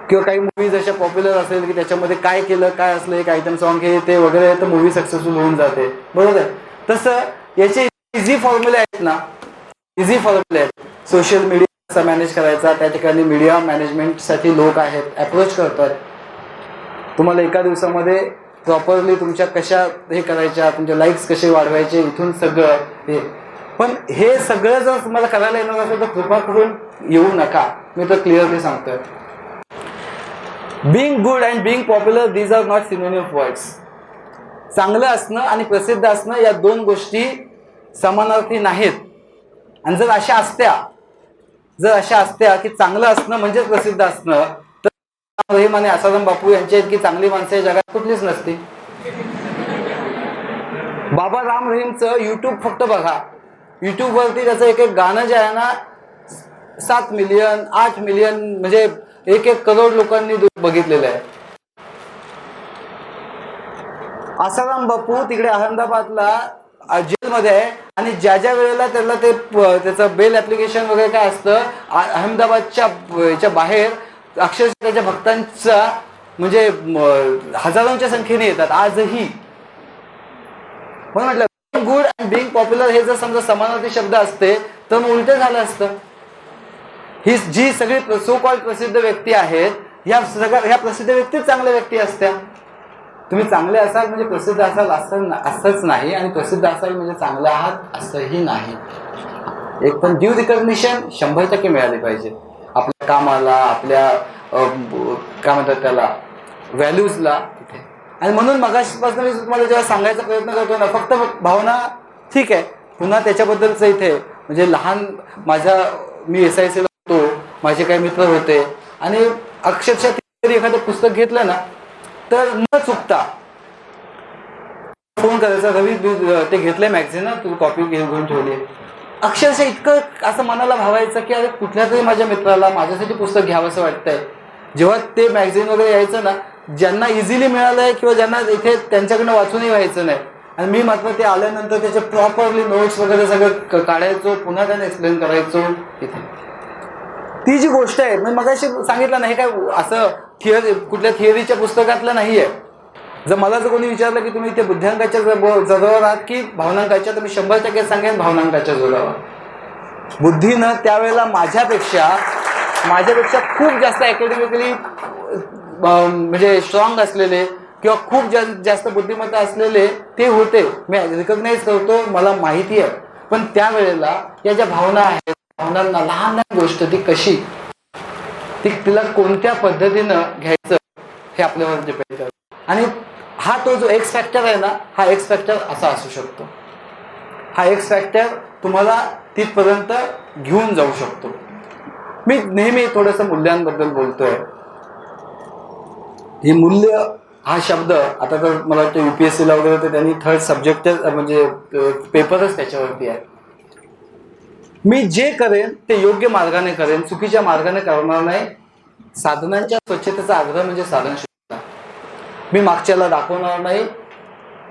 [SPEAKER 2] किंवा काही मूवीज अशा पॉप्युलर असेल की त्याच्यामध्ये काय केलं, काय असलं, एक आयटम सॉन्ग हे ते वगैरे, तर मूवी सक्सेसफुल होऊन जाते. बरोबर आहे. तसं याचे इझी फॉर्म्युले आहेत ना, इझी फॉर्म्युले आहेत. सोशल मीडिया कसा मॅनेज करायचा, त्या ठिकाणी मीडिया मॅनेजमेंटसाठी लोक आहेत, अप्रोच करतात. तुम्हाला एका दिवसामध्ये प्रॉपरली तुमच्या कशा हे करायच्या, तुमच्या लाईक्स कसे वाढवायचे, इथून सगळं हे. पण हे सगळं जर तुम्हाला करायला येणार असेल तर कृपा करून येऊ नका, मी तर क्लिअरली सांगतोय. Being good and being popular, these are not synonym words. चांगलं असणं आणि प्रसिद्ध असणं या दोन गोष्टी समानार्थी नाहीत. आणि जर अशा असत्या की चांगलं असणं म्हणजे प्रसिद्ध असणं, तर रहीम आणि आसाराम बापू यांच्या इतकी चांगली माणसं या जगात कुठलीच नसती. बाबा राम रहीमचं युट्यूब फक्त बघा. युट्यूबवरती त्याचं एक एक गाणं जे आहे ना 7 मिलियन 8 मिलियन म्हणजे 1 करोड लोकांनी बघितलेलं आहे. आसाराम बापू तिकडे अहमदाबादला जेलमध्ये आहे आणि ज्या वेळेला त्याला त्याचं बेल ऍप्लिकेशन वगैरे काय असतं, अहमदाबादच्या बाहेर अक्षरशः त्याच्या भक्तांचा म्हणजे हजारोंच्या संख्येने येतात आजही. म्हणून म्हटलं गुड अँड बिंग पॉप्युलर हे जर समजा समानार्थी शब्द असते तर मग उलट झालं असतं. ही जी सगळी सो कॉल्ड प्रसिद्ध व्यक्ती आहेत, ह्या प्रसिद्ध व्यक्तीच चांगल्या व्यक्ती असत्या. तुम्ही चांगले असाल म्हणजे प्रसिद्ध असाल असंच नाही, आणि प्रसिद्ध असाल म्हणजे चांगले आहात असंही नाही. एक पण ड्यू रिकॉग्निशन 100% मिळाली पाहिजे आपल्या कामाला, आपल्या काय म्हणतात त्याला व्हॅल्यूजला तिथे. आणि म्हणून मगापासून मी तुम्हाला जेव्हा सांगायचा प्रयत्न करतो ना, फक्त भावना ठीक आहे, पुन्हा त्याच्याबद्दलच इथे म्हणजे मी SICला होतो, माझे काही मित्र होते आणि अक्षरशः तरी एखादं पुस्तक घेतलं ना तर न चुकता फोन करायचा, रवी ते घेतलंय मॅगझिन ना, तू कॉपी घेऊन ठेवली. अक्षरशः इतकं असं मनाला भावायचं की अरे कुठल्या तरी माझ्या मित्राला माझ्यासाठी पुस्तक घ्यावं असं वाटतंय. जेव्हा ते मॅगझिन वगैरे यायचं ना, ज्यांना इझिली मिळालंय किंवा ज्यांना इथे त्यांच्याकडनं वाचूनही व्हायचं नाही, आणि मी मात्र ते आल्यानंतर त्याचे प्रॉपरली नोट्स वगैरे सगळं काढायचो, पुन्हा त्यांना एक्सप्लेन करायचो. इथे ती जी गोष्ट आहे मी मगाशी सांगितलं नाही काय, असं कुठल्या थिअरीच्या पुस्तकातलं नाहीये. जर मला कोणी विचारलं की तुम्ही इथे बुद्ध्यांकाच्या जोरावर आहात की भावनांकाच्या, तर मी 100% सांगेन भावनांकाच्या जोरावर. बुद्धीनं त्यावेळेला माझ्यापेक्षा माझ्यापेक्षा खूप जास्त अकॅडमिकली म्हणजे स्ट्रॉंग असलेले किंवा खूप जास्त बुद्धिमत्ता असलेले ते होते, मी रिकग्नाइज करतो, मला माहिती आहे. पण त्यावेळेला या ज्या भावना आहेत, भावनांना लहान लहान गोष्ट ती कशी, तिला कोणत्या पद्धतीनं घ्यायचं हे आपल्यावर डिपेंड करतं. आणि हा तो जो एक्स फॅक्टर आहे ना, हा एक्स फॅक्टर असा असू शकतो. हा एक्स फॅक्टर तुम्हाला तिथपर्यंत घेऊन जाऊ शकतो. मी नेहमी थोडंसं मूल्यांबद्दल बोलतोय. हे मूल्य हा शब्द आता तर मला वाटतं UPSCला वगैरे तर त्यांनी थर्ड सब्जेक्ट म्हणजे पेपरच त्याच्यावरती आहे. मी जे करेन ते योग्य मार्गाने करेन, चुकीच्या मार्गाने करणार नाही. साधनांच्या स्वच्छतेचा आग्रह म्हणजे साधन शुद्धता. मी मागच्याला दाखवणार नाही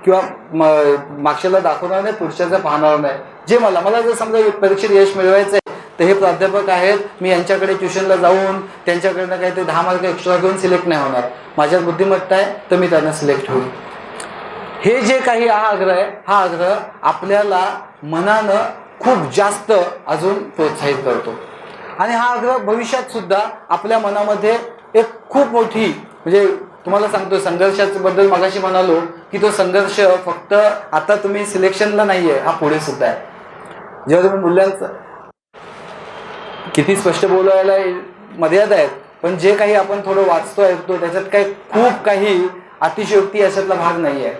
[SPEAKER 2] किंवा मागच्याला दाखवणार नाही, पुढच्याचं पाहणार नाही. जे मला जर समजा परीक्षेत यश मिळवायचं आहे तर हे प्राध्यापक आहेत, मी यांच्याकडे ट्युशनला जाऊन त्यांच्याकडनं काही ते 10 मार्क एक्स्ट्रा घेऊन सिलेक्ट नाही होणार. माझ्यात बुद्धिमत्ता आहे तर मी त्यांना सिलेक्ट होईल. हे जे काही हा आग्रह आहे, हा आग्रह आपल्याला मनानं खूप जास्त अजून प्रोत्साहित करतो. आणि हा आग्रह भविष्यात सुद्धा आपल्या मनामध्ये एक खूप मोठी, म्हणजे तुम्हाला सांगतो संघर्षाबद्दल मगाशी म्हणालो की तो संघर्ष फक्त आता तुम्ही सिलेक्शनला नाही आहे, हा पुढे सुद्धा आहे. जेव्हा तुम्ही मूल्यांचं किती स्पष्ट बोलायला मर्यादा आहेत, पण जे काही आपण थोडं वाचतो ऐकतो त्याच्यात खूप काही अतिशयोक्ती याच्यातला भाग नाही आहे.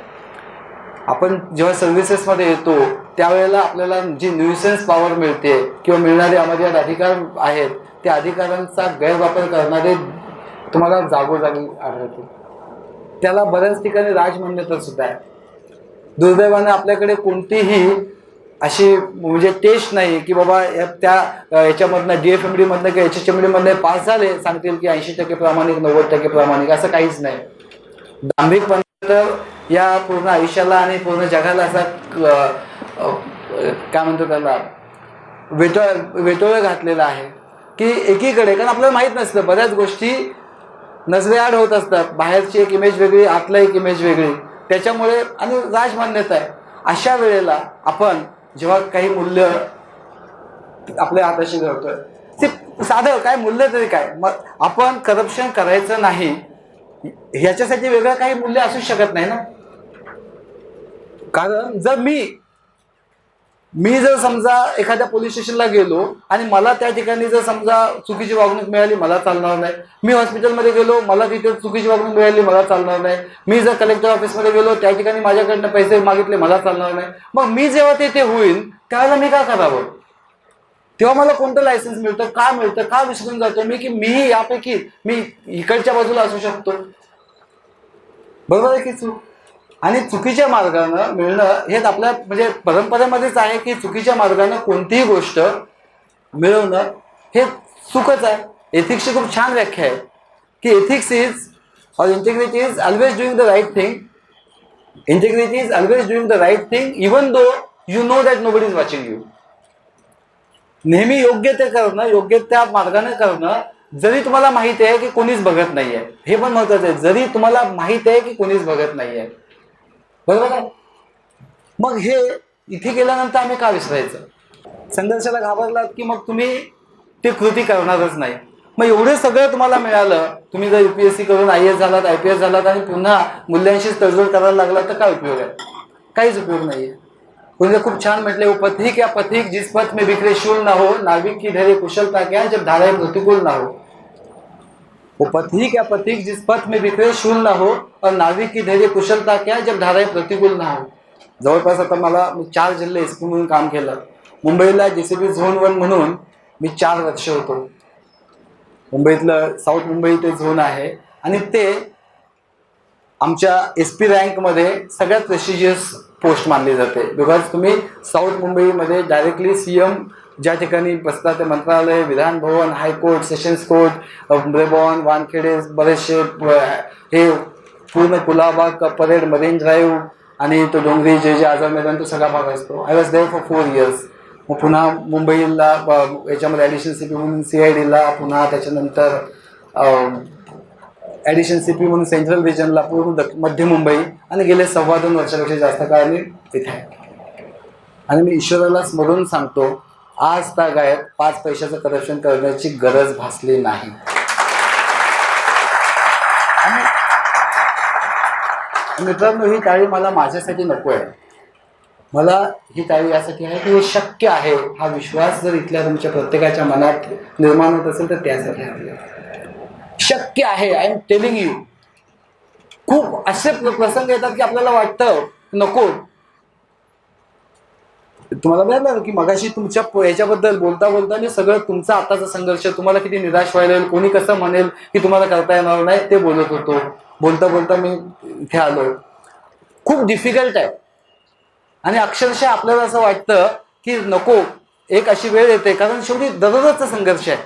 [SPEAKER 2] आपण जेव्हा सर्व्हिसेसमध्ये येतो त्यावेळेला आपल्याला जी न्यूसेन्स पॉवर मिळते किंवा मिळणारे अमर्याद अधिकार आहेत, त्या अधिकारांचा गैरवापर करणारे तुम्हाला जागोजागी आढळते. त्याला बऱ्याच ठिकाणी राजमान्यता सुद्धा आहे. दुर्दैवाने आपल्याकडे कोणतीही अशी म्हणजे टेस्ट नाही की बाबा त्या याच्यामधनं DFMD मधनं किंवा HHMD मधनं पास झाले सांगतील की 80% प्रामाणिक, 90% प्रामाणिक, असं काहीच नाही. दांभिकपणा तर या पूर्ण आयुष्याला आणि पूर्ण जगाला असा काय म्हणतो त्याला वेटोळं घातलेला आहे की एकीकडे, कारण आपल्याला माहीत नसतं, बऱ्याच गोष्टी नजरेआड होत असतात. बाहेरची एक इमेज वेगळी, आतला एक इमेज वेगळी, त्याच्यामुळे आणि राजमान्यता आहे. अशा वेळेला आपण जेव्हा काही मूल्य आपल्या हाताशी धरतोय, ते साधं काय मूल्य तरी काय, मग आपण करप्शन करायचं नाही ह्याच्यासाठी वेगळं काही मूल्य असू शकत नाही ना. कारण जर मी जर समजा एखाद्या पोलीस स्टेशनला गेलो आणि मला त्या ठिकाणी जर समजा चुकीची वागणूक मिळाली, मला चालणार नाही. मी हॉस्पिटलमध्ये गेलो, मला तिथे चुकीची वागणूक मिळाली, मला चालणार नाही. मी जर कलेक्टर ऑफिसमध्ये गेलो, त्या ठिकाणी माझ्याकडनं पैसे मागितले, मला चालणार नाही. मग मी जेव्हा ते होईल त्यावेळेला मी काय करावं? तेव्हा मला कोणतं लायसन्स मिळतं, का मिळतं, का विसरून जातो मी की मीही यापैकी मी इकडच्या बाजूला असू शकतो. बरोबर आहे की चूक? आणि चुकीच्या मार्गानं मिळणं हे आपल्या म्हणजे परंपरेमध्येच आहे की चुकीच्या मार्गानं कोणतीही गोष्ट मिळवणं हे चुकच आहे. एथिक्सची खूप छान व्याख्या आहे की ethics is or integrity is always doing the right thing. Integrity is always doing the right thing even though you know that nobody is watching you. नेहमी योग्य ते करणं, योग्य त्या मार्गाने करणं, जरी तुम्हाला माहिती आहे की कोणीच बघत नाहीये. हे पण महत्वाचं आहे, जरी तुम्हाला माहिती आहे की कोणीच बघत नाहीये. बरोबर आहे? मग हे इथे गेल्यानंतर आम्ही का विसरायचं? संघर्षाला घाबरलात की मग तुम्ही ते कृती करणारच नाही. मग एवढे सगळं तुम्हाला मिळालं, तुम्ही जर UPSC करून IAS झालात, IPS झालात आणि पुन्हा मूल्यांशीच तडजोड करायला लागला तर काय उपयोग आहे? काहीच उपयोग नाहीये. कोणी खूप छान म्हटले, वो पथिक या पथिक जिस पथ में बिखरे शूल ना हो, नाविक की धैर्य कुशलता क्या जब धाराएं प्रतिकूल ना हो. वो पथिक या पथिक जिस पथ में बिखरे शूल ना हो और नाविक की धैर्य कुशलता क्या जब धाराएं प्रतिकूल ना हो. जवळपास आता मी 4 जिल्हे SP म्हणून काम केलं. मुंबईला JCB झोन 1 म्हणून मी 4 वर्ष होतो. मुंबईतलं साऊथ मुंबई ते झोन आहे आणि ते आमच्या SP रँकमध्ये सगळ्यात प्रेस्टिजियस पोस्ट मानली जाते. बिकॉज तुम्ही साऊथ मुंबईमध्ये डायरेक्टली CM ज्या ठिकाणी बसतात ते Mantralaya, Vidhan Bhavan, high court, sessions court, Brabourne, Wankhede, बरेचसे हे पूर्ण कुलाबा, परेड, मरीन ड्राईव्ह आणि तो डोंगरी जे आझाद मैदान तो सगळा भाग असतो. I was there for 4 years. मग पुन्हा मुंबईला याच्यामध्ये ॲडिशनल CP म्हणून CIDला, पुन्हा त्याच्यानंतर ॲडिशनल CP म्हणून सेंट्रल रिजनला, पूर्ण मध्य मुंबई, आणि गेले 2.25 वर्षापेक्षा जास्त काळ मी तिथे आहे. आणि मी ईश्वराला स्मरून सांगतो, आज तागायत 5 पैशाचं करप्शन करण्याची गरज भासली नाही. आणि मित्रांनो, ही टाळी मला माझ्यासाठी नको आहे. मला ही टाळी यासाठी आहे की हे शक्य आहे हा विश्वास जर इथल्या तुमच्या प्रत्येकाच्या मनात निर्माण होत असेल तर त्यासाठी आहे. शक्य आहे, आय एम टेलिंग यू. खूप असे प्रसंग येतात की आपल्याला वाटतं नको. तुम्हाला मिळालं की मगाशी तुमच्या याच्याबद्दल बोलता बोलता मी सगळं तुमचा आताचा संघर्ष, तुम्हाला किती निराश व्हायला येईल, कोणी कसं म्हणेल की तुम्हाला करता येणार नाही, ते बोलत होतो. बोलता बोलता मी इथे आलो. खूप डिफिकल्ट आहे आणि अक्षरशः आपल्याला असं वाटतं की नको, एक अशी वेळ येते, कारण शेवटी दररोजचा संघर्ष आहे.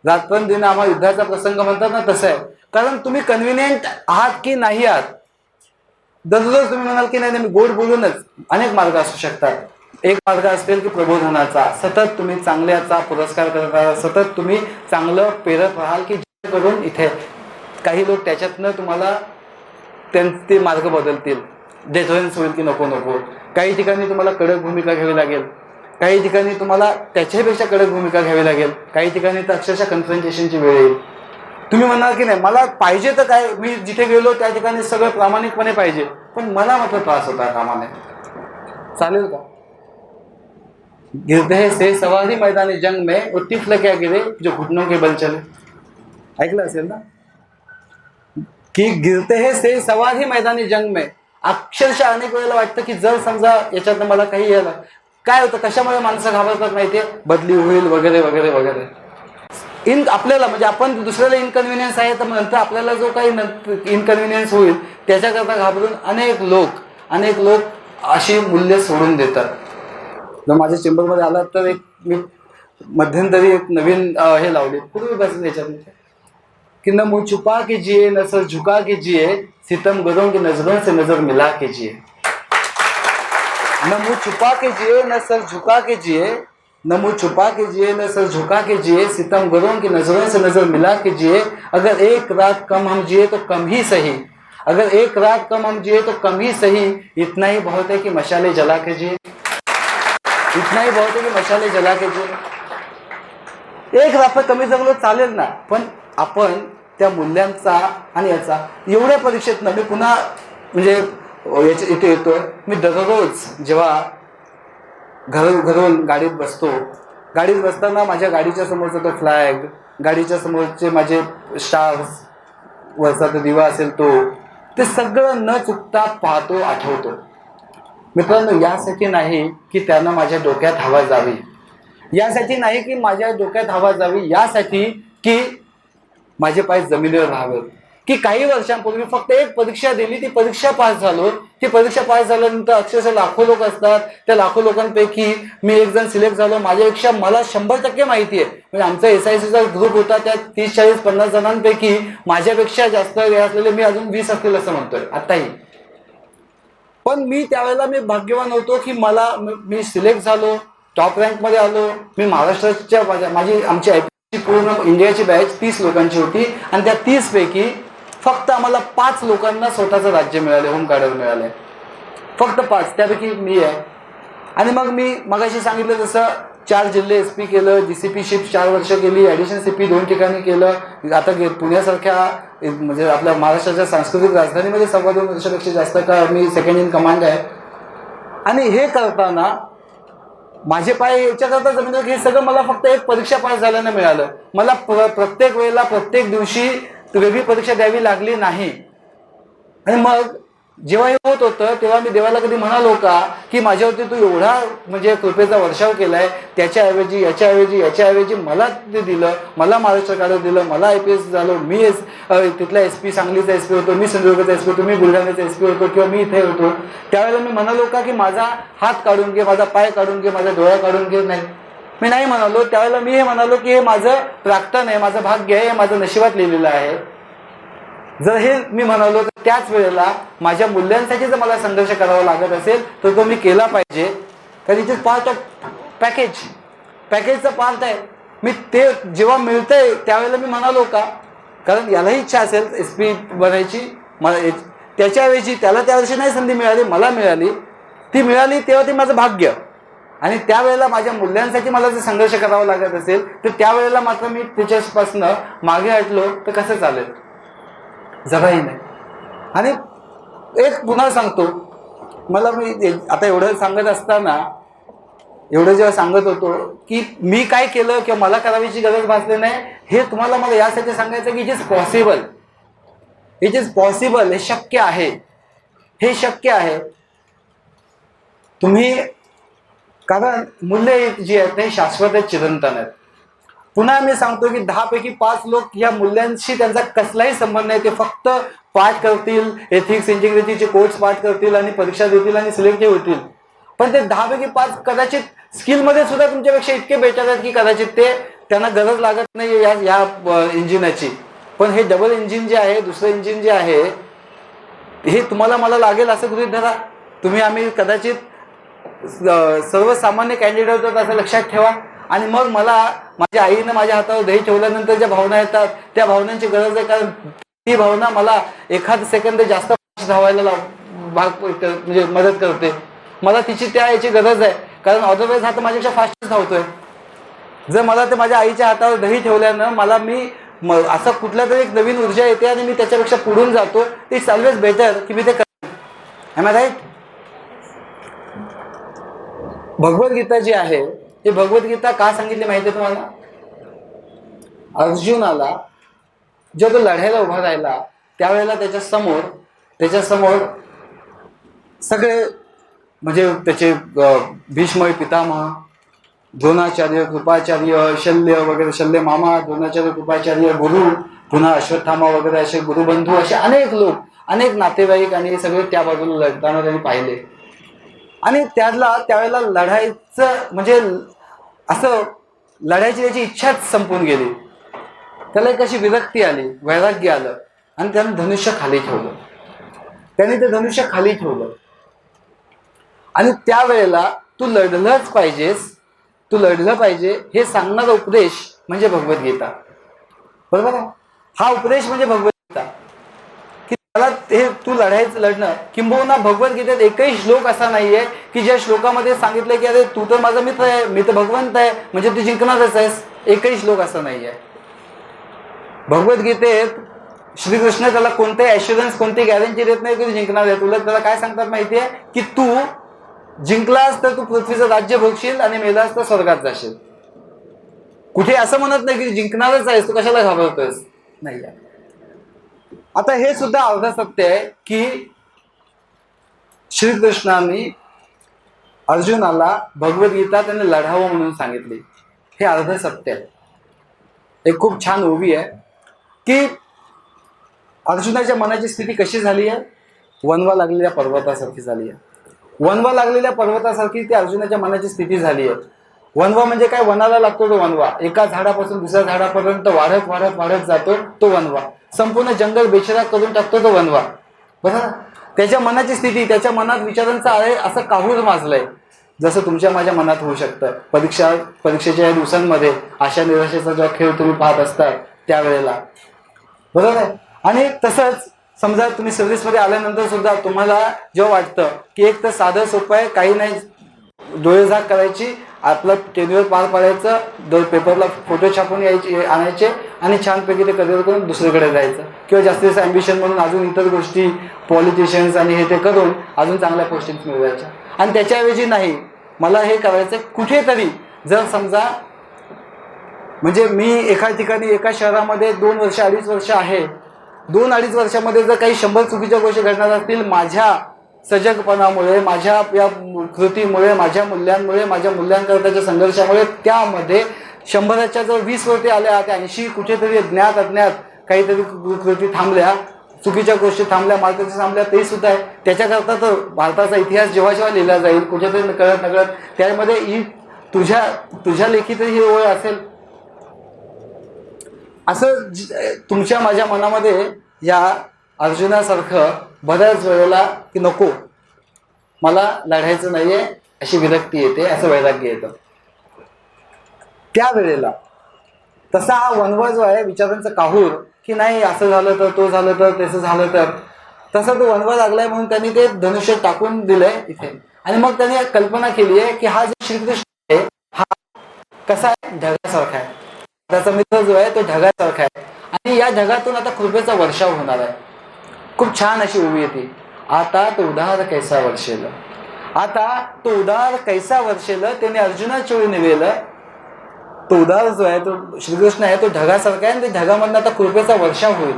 [SPEAKER 2] रात्रंदिन आम्हा युद्धाचा प्रसंग म्हणतात ना, तसं आहे. कारण तुम्ही कन्व्हिनियंट आहात की नाही आहात. दररोज तुम्ही म्हणाल की नाही, मी गोड बोलूनच अनेक मार्ग असू शकतात. एक मार्ग असेल की प्रबोधनाचा, सतत तुम्ही चांगल्याचा पुरस्कार करत राहा, सतत तुम्ही चांगलं पेरत राहाल की जेणेकरून इथे काही लोक त्याच्यातनं तुम्हाला त्यांचे मार्ग बदलतील. डिफरन्स होईल की नको नको. काही ठिकाणी तुम्हाला कडक भूमिका घ्यावी लागेल, काही ठिकाणी तुम्हाला त्याच्यापेक्षा कडक भूमिका घ्यावी लागेल, काही ठिकाणी तर अक्षरशः कन्फ्रंटेशनची वेळ येईल. तुम्ही म्हणाल की नाही, मला पाहिजे तर काय, मी जिथे गेलो त्या ठिकाणी सगळं प्रामाणिकपणे पाहिजे, पण मला मात्र त्रास होता कामाने. चालेल का? गिरते से सवारी मैदानी जंग में उत्तिफल क्या गिरे जो घुटनों के बल चले. ऐकलं असेल ना की गिरते हे से सवारी मैदानी जंग में. अक्षरशः अनेक वेळेला वाटतं की जर समजा याच्यातनं मला काही यायला, काय होतं, कशामुळे माणसं घाबरतात माहितीये, बदली होईल वगैरे वगैरे वगैरे. आपल्याला म्हणजे आपण दुसऱ्याला इनकन्व्हिनियन्स आहे तर नंतर आपल्याला जो काही इनकन्व्हिनियन्स होईल त्याच्याकरता घाबरून अनेक लोक अशी मूल्य सोडून देतात. जर माझ्या चेंबरमध्ये आलात तर एक मी मध्यंतरी एक नवीन हे लावले पूर्वीपासून याच्यात कि न मुंह छुपा के जिए न सर झुका के जिए, सितम गरों की नजरों से नजर मिला के जिए. न मुंह छुपा के जिए न सर झुका के जिए, न मुंह छुपा के जिए न सर झुका के जिए, सितम गरों की नजरों से नजर मिला के जिए. अगर एक रात कम हम जिए तो कम ही सही, अगर एक रात कम हम जिए तो कम ही सही, इतना ही बहुत है कि मशाले जला के जिए, इतना ही बहुत है कि मशाले जला के जिए. एक रात्र कमी जगलो चालेल ना, पण आपण त्या मूल्यांचा आणि याचा एवढ्या परीक्षेतनं मी पुन्हा म्हणजे इथे येतोय. मी दररोज जेव्हा घरून गाडीत बसताना माझ्या गाडीच्या समोरचा तो फ्लॅग, गाडीच्या समोरचे माझे स्टार्स, वरचा तो दिवा असेल तो, ते सगळं न चुकता पाहतो, आठवतो. मित्रांनो, यासाठी नाही की त्यानं माझ्या डोक्यात हवा जावी, यासाठी नाही की माझ्या डोक्यात हवा जावी, यासाठी की माझे पाय जमिनीवर राहावेत. की काही वर्षांपूर्वी फक्त एक परीक्षा दिली, ती परीक्षा पास झालो. ती परीक्षा पास झाल्यानंतर अक्षरशः लाखो लोक असतात, त्या लाखो लोकांपैकी मी एक जण सिलेक्ट झालो. माझ्यापेक्षा मला 100% माहिती आहे, म्हणजे आमचा SICचा ग्रुप होता, त्या 30, 40, 50 जणांपैकी माझ्यापेक्षा जास्त हे असलेले मी अजून 20 असतील असं म्हणतोय आताही. पण मी त्यावेळेला मी भाग्यवान होतो की मी सिलेक्ट झालो, टॉप रँकमध्ये आलो. मी महाराष्ट्राच्या आमची IPSC पूर्ण इंडियाची बॅच 30 लोकांची होती आणि त्या 30 पैकी फक्त आम्हाला 5 लोकांना स्वतःचं राज्य मिळाले, होम गार्डन मिळाले, फक्त 5, त्यापैकी मी आहे. आणि मग मी मगाशी सांगितलं तसं 4 जिल्हे SP केलं, GCP शिफ्ट 4 वर्ष केली, ॲडिशनल CP 2 ठिकाणी केलं. आता पुण्यासारख्या म्हणजे आपल्या महाराष्ट्राच्या सांस्कृतिक राजधानीमध्ये 2.25 वर्षापेक्षा जास्त काळ मी सेकंड इन कमांड आहे. आणि हे करताना माझे पाय याच्याकरता जमिनीवर, हे सगळं मला फक्त एक परीक्षा पास झाल्यानं मिळालं. मला प्रत्येक वेळेला प्रत्येक दिवशी वेगळी परीक्षा द्यावी लागली नाही. आणि मग जेव्हा हे होत होतं तेव्हा मी देवाला कधी म्हणालो का की माझ्यावरती तू एवढा म्हणजे कृपेचा वर्षाव केलाय, त्याच्याऐवजी याच्याऐवजी मला ते दिलं, मला महाराष्ट्र काढत दिलं, मला IPS झालो, मी तिथला SP सांगलीचा SP होतो, मी सिंधुदुर्गचा SP होतो, मी बुलढाण्याचा SP होतो किंवा मी इथे होतो. त्यावेळेला मी म्हणालो का की माझा हात काढून घे, माझा पाय काढून घे, माझा डोळा काढून घे? नाही, मी नाही म्हणालो. त्यावेळेला मी हे म्हणालो की हे माझं प्राक्तन आहे, माझं भाग्य आहे, हे माझं नशिबात लिहिलेलं आहे. जर हे मी म्हणालो तर त्याच वेळेला माझ्या मूल्यांसाठी जर मला संघर्ष करावा लागत असेल तर तो मी केला पाहिजे, कारण इट इज पार्ट ऑफ पॅकेजचा पार्ट आहे. मी ते जेव्हा मिळतंय त्यावेळेला मी म्हणालो का, कारण यालाही इच्छा असेल SP बनायची, मला त्याच्याऐवजी त्याला त्या वर्षी नाही संधी मिळाली, मला मिळाली, ती मिळाली तेव्हा ते माझं भाग्य. आणि त्यावेळेला माझ्या मूल्यांसाठी मला जर संघर्ष करावा लागत असेल तर त्यावेळेला मात्र मी त्याच्यापासून मागे हटलो तर कसं चालेल? जराही नाही. आणि एक पुन्हा सांगतो, मला मी आता एवढं सांगत असताना एवढं जेव्हा सांगत होतो की मी काय केलं किंवा मला करावीची गरज भासली नाही, हे तुम्हाला मला यासाठी सांगायचं की it is possible, it is possible. हे शक्य आहे, हे शक्य आहे. तुम्ही, कारण मूल्य जी आहेत ते शाश्वत आहेत, चिरंतन आहेत. पुन्हा मी सांगतो की 10 पैकी 5 लोक या मूल्यांशी त्यांचा कसलाही संबंध नाही. ते फक्त पाठ करतील, एथिक्स इंटिग्रिटीचे कोर्स पाठ करतील आणि परीक्षा देतील आणि सिलेक्ट होतील. पण ते 10 पैकी 5 कदाचित स्किलमध्ये सुद्धा तुमच्यापेक्षा इतके बेटर आहेत की कदाचित त्यांना गरज लागत नाही या इंजिनाची. पण हे डबल इंजिन जे आहे, दुसरं इंजिन जे आहे, हे तुम्हाला मला लागेल असं गृहीत धरा. आम्ही कदाचित सर्वसामान्य कॅन्डिडेट होतात असं लक्षात ठेवा. आणि मग मला माझ्या आईनं माझ्या हातावर दही ठेवल्यानंतर ज्या भावना येतात त्या भावनांची गरज आहे. कारण ती भावना मला एखाद सेकंद जास्त धावायला म्हणजे मदत करते. मला तिची त्या याची गरज आहे, कारण अदरवाईज हा तर माझ्यापेक्षा फास्टच धावतोय. जर मला ते माझ्या आईच्या हातावर दही ठेवल्यानं मला असं कुठल्या तरी एक नवीन ऊर्जा येते आणि मी त्याच्यापेक्षा पुढून जातो. इट्स ऑलवेज बेटर की मी ते करेन. Am I right? भगवद्गीता जी आहे, ही भगवद्गीता का सांगितली माहिती आहे तुम्हाला? अर्जुनाला जेव्हा तो लढायला उभा राहिला त्यावेळेला त्याच्यासमोर सगळे म्हणजे त्याचे भीष्म पितामह, द्रोणाचार्य, कृपाचार्य, शल्य वगैरे, शल्य मामा, द्रोणाचार्य, कृपाचार्य, गुरु, पुन्हा अश्वत्थामा वगैरे असे गुरुबंधू, असे अनेक लोक, अनेक नातेवाईक आणि सगळे त्या बाजूला लढताना त्यांनी पाहिले. आणि त्यावेळेला लढायचं म्हणजे असं लढायची त्याची इच्छाच संपून गेली. त्याला एक अशी विरक्ती आली, वैराग्य आलं आणि त्याने धनुष्य खाली ठेवलं. त्याने ते धनुष्य खाली ठेवलं. आणि त्यावेळेला तू लढलंच पाहिजेस, तू लढलं पाहिजे हे सांगणारा उपदेश म्हणजे भगवद्गीता. बरोबर आहे? हा उपदेश म्हणजे भगवद्गीता, की त्याला हे तू लढणं. किंबहुना भगवद्गीतेत एकही श्लोक असा नाहीये की ज्या श्लोकामध्ये सांगितलं की अरे तू तर माझा मित्र आहे, मी तर भगवंत आहे, म्हणजे तू जिंकणारच आहेस. एकही श्लोक असा नाहीये भगवद्गीतेत. श्रीकृष्ण त्याला कोणतेही ॲश्युरन्स, कोणती गॅरंटी देत नाही की तू जिंकणार आहे. तुला त्याला काय सांगतात माहितीये की तू जिंकलास तर तू पृथ्वीचं राज्य भोगशील आणि मेलास तर स्वर्गात जाशील. कुठे असं म्हणत नाही की जिंकणारच आहेस, तू कशाला घाबरतोयस. नाही. आता हे सुद्धा अर्ध सत्य आहे की श्रीकृष्णांनी अर्जुनाला भगवद्गीता त्याने लढावं म्हणून सांगितली. हे अर्ध सत्य आहे. एक खूप छान ओवी आहे की अर्जुनाच्या मनाची स्थिती कशी झाली आहे? वनवा लागलेल्या पर्वतासारखी झाली आहे. वनवा लागलेल्या पर्वतासारखी ती अर्जुनाच्या मनाची स्थिती झाली आहे. वनवा म्हणजे काय? वनाला लागतो तो वनवा. एका झाडापासून दुसऱ्या झाडापर्यंत वाढत वाढत वाढत जातो तो वनवा. संपूर्ण जंगल बेचिराग करून टाकतो तो वनवा. बरोबर? त्याच्या मनाची स्थिती, त्याच्या मनात विचारांचा आहे असं काहूर माजलंय. जसं तुमच्या माझ्या मनात होऊ शकतं परीक्षेच्या या दिवसांमध्ये आशा निराशेचा जेव्हा खेळ तुम्ही पाहत असता त्यावेळेला. बरोबर आहे? आणि तसंच समजा तुम्ही सर्व्हिसमध्ये आल्यानंतर सुद्धा तुम्हाला जेव्हा वाटतं की एक तर साधं सोपं आहे, काही नाही, डोळेझाक करायची, आपलं टेन्युअर पार पाडायचं, पेपरला फोटो छापून आणायचे आणि छानपैकी ते करिअर करून दुसरीकडे जायचं, किंवा जास्तीत जास्त ॲम्बिशन म्हणून अजून इतर गोष्टी, पॉलिटिशियन्स आणि हे ते करून अजून चांगल्या पोस्टिंग मिळवायच्या. आणि त्याच्याऐवजी नाही, मला हे करायचं कुठेतरी. जर समजा म्हणजे मी एका ठिकाणी एका शहरामध्ये 2 वर्ष 2.5 वर्ष आहे, 2-2.5 वर्षामध्ये जर काही 100 चुकीच्या गोष्टी घडणार असतील माझ्या सजगपणामुळे, माझ्या या कृतीमुळे, माझ्या मूल्यांमुळे, माझ्या मूल्यांकरताच्या संघर्षामुळे, त्यामध्ये 100च्या जर 20 वरती आल्या, त्या 80 कुठेतरी ज्ञात अज्ञात काहीतरी कृती थांबल्या, चुकीच्या गोष्टी थांबल्या, मार्गाच्या थांबल्या, ते सुद्धा आहे. त्याच्याकरता तर भारताचा इतिहास जेव्हा जेव्हा लिहिला जाईल कुठेतरी कळत नकळत त्यामध्ये तुझ्या लेखी तरी ही ओळ असेल. असं तुमच्या माझ्या मनामध्ये या अर्जुनासारखं बऱ्याच वेळेला की नको, मला लढायचं नाहीये अशी विरक्ती येते, असं वैराग्य येतं. त्यावेळेला तसा हा वनवा जो आहे विचारांचा काहूर की नाही असं झालं तर, तो झालं तर, तसं झालं तर, तसा तो वनवा लागलाय म्हणून त्यांनी ते धनुष्य टाकून दिलंय इथे. आणि मग त्याने कल्पना केली आहे की हा जो श्रीकृष्ण आहे हा कसा आहे, ढगासारखा आहे. त्याचा मित्र जो आहे तो ढगासारखा आहे आणि या ढगातून आता कृपेचा वर्षाव होणार आहे. खूप छान अशी ओवी येते. आता तो उदार कैसा वर्षेल, आता तो उदार कैसा वर्षेल, त्याने अर्जुनाच्या वेळी निवेलं. तो उदार जो आहे तो श्रीकृष्ण आहे तो ढगासारखा आहे आणि त्या ढगामधून आता कृपेचा वर्षाव होईल.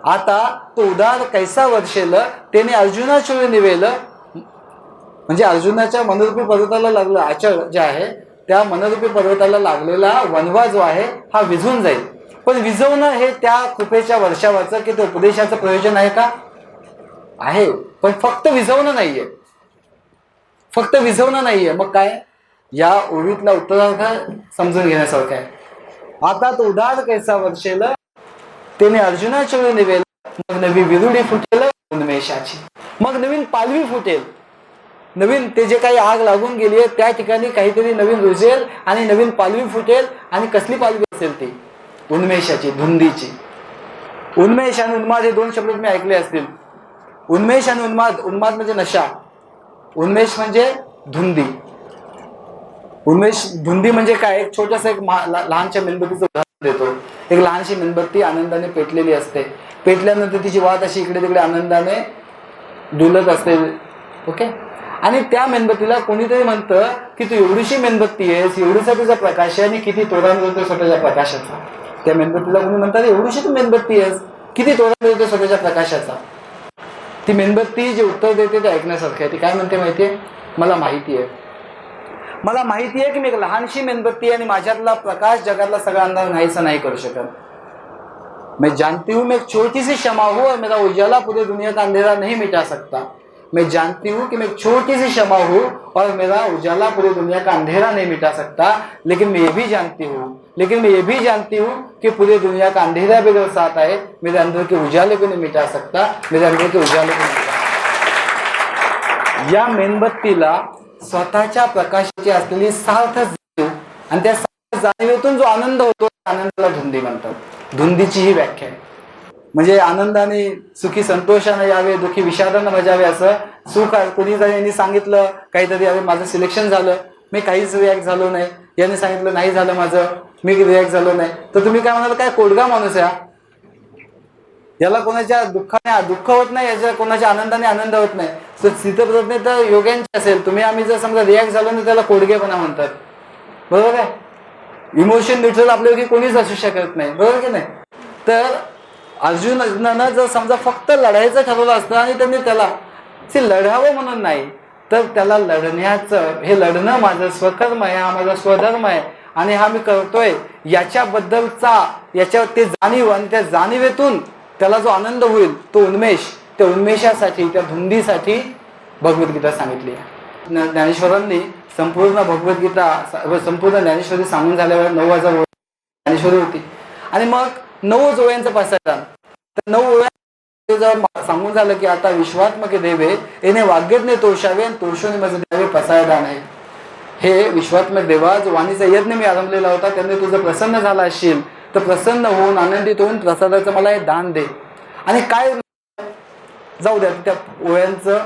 [SPEAKER 2] आता तो उदार कैसा वर्षेल, त्याने अर्जुनाच्या वेळी निवेलं. म्हणजे अर्जुनाच्या मनरूपी पर्वताला लागलं आचळ जे आहे त्या मनरूपी पर्वताला लागलेला वनवा जो आहे हा विझून जाईल. पण विझवणं हे त्या कृपेच्या वर्षावाचं की त्या उपदेशाचं प्रयोजन आहे का? आहे, पण फक्त विझवणं नाहीये, फक्त विझवणं नाहीये. मग काय? या ओवीतला उत्तरार्थ समजून घेण्यासारखं आहे. आता तो उदार कैसा वर्षेल, त्याने अर्जुनाच्या वेळी निवेल. मग नवी विरुडी फुटेल उन्मेषाची, मग नवीन पालवी फुटेल. नवीन ते जे काही आग लागून गेली आहे त्या ठिकाणी काहीतरी नवीन रुजेल आणि नवीन पालवी फुटेल. आणि कसली पालवी असेल ती? उन्मेषाची, धुंदीची. उन्मेष आणि उन्माद हे दोन शब्द तुम्ही ऐकले असतील. उन्मेष आणि उन्माद, उन्माद म्हणजे नशा, उन्मेष म्हणजे धुंदी. उन्मेष धुंदी म्हणजे काय? एक छोटस एक लहानशा मेणबत्तीचं उदाहरण देतो. एक लहानशी मेणबत्ती आनंदाने पेटलेली असते. पेटल्यानंतर तिची वात अशी इकडे तिकडे आनंदाने डुलत असते. ओके. आणि त्या मेणबत्तीला कोणीतरी म्हणतं की तू एवढीशी मेणबत्ती आहेस, एवढीचा तुझा प्रकाश आहे आणि किती तोरण देतो स्वतःच्या प्रकाशाचा. त्या मेणबत्तीला कोणी म्हणतात एवढीशी तू मेणबत्ती आहेस, किती तोरण देतो स्वतःच्या प्रकाशाचा. ती मेणबत्ती जे उत्तर देते ते ऐकण्यासारखं आहे. ती काय म्हणते माहितीये? मला माहिती आहे, मला माहिती आहे की मी एक लहानशी मेणबत्ती आहे आणि माझ्यातला प्रकाश जगातला सगळा अंधार नाहीसा नहीं करू शकत. मैं जानती हूँ मैं एक छोटी सी शमा हूँ और मेरा उजाला पूरी दुनिया का अंधेरा नहीं मिटा सकता. मैं जानती हूँ कि मैं एक छोटी सी शमा हूँ और मेरा उजाला पूरी दुनिया का अंधेरा नहीं मिटा सकता. लेकिन मैं ये भी जानती हूँ कि पूरी दुनिया का अंधेरा भी अगर साथ आए मेरे अंदर के उजाले को नहीं मिटा सकता, मेरे अंदर के उजाले को नहीं मिटा सकता. या मेणबत्तीला स्वतःच्या प्रकाशाची असलेली सार्थ जाणीव आणि त्या सार्थ जाणीवेतून जो आनंद होतो आनंदाला धुंदी म्हणतात. धुंदीची ही व्याख्या आहे. म्हणजे आनंदाने सुखी संतोषाने यावे, दुखी विषादाने बजावे. असं सुख कोणी जर यांनी सांगितलं काहीतरी अरे माझं सिलेक्शन झालं, मी काहीच रिॲक्ट झालो नाही, याने सांगितलं नाही झालं माझं, मी रिॲक्ट झालो नाही, तर तुम्ही काय म्हणाल? काय कोडगा माणूस आहे, याला कोणाच्या दुःखाने दुःख होत नाही, याच्या कोणाच्या आनंदाने आनंद होत नाही. स्थितप्रज्ञ तर योग्यांची असेल. तुम्ही आम्ही जर समजा रिॲक्ट झालो नाही त्याला कोडगेपणा म्हणतात. बरोबर आहे? इमोशन न्यूट्रल आपल्यापैकी कोणीच असू शकत नाही. बरोबर की नाही? तर अर्जुनानं जर समजा फक्त लढायचं ठरवलं असतं आणि त्यांनी त्याला लढावं म्हणून नाही तर त्याला लढण्याचं, हे लढणं माझं स्वकर्म आहे, हा माझा स्वधर्म आहे आणि हा मी करतोय याच्याबद्दलचा याच्यावर ते जाणीव आणि त्या जाणीवेतून त्याला जो आनंद होईल तो उन्मेष, त्या उन्मेषासाठी, त्या धुंदीसाठी भगवद्गीता सांगितली आहे. ज्ञानेश्वरांनी संपूर्ण भगवद्गीता, संपूर्ण ज्ञानेश्वरी सांगून झाल्यावर 9000 ज्ञानेश्वरी होती आणि मग 9 ओव्यांचं पासायदान. तर 9 ओव्या जेव्हा सांगून झालं की आता विश्वात्मक देवे येणे वाग्यज्ञ तोषावे आणि तोषोने माझे द्यावे पसायदान आहे. हे विश्वात्मक देवा, जो वाणीचा यज्ञ मी आरंभलेला होता त्याने तुझं प्रसन्न झाला असशील तर प्रसन्न होऊन आनंदित होऊन प्रसादाचं मला हे दान दे. आणि काय जाऊ द्या त्या ओव्यांचं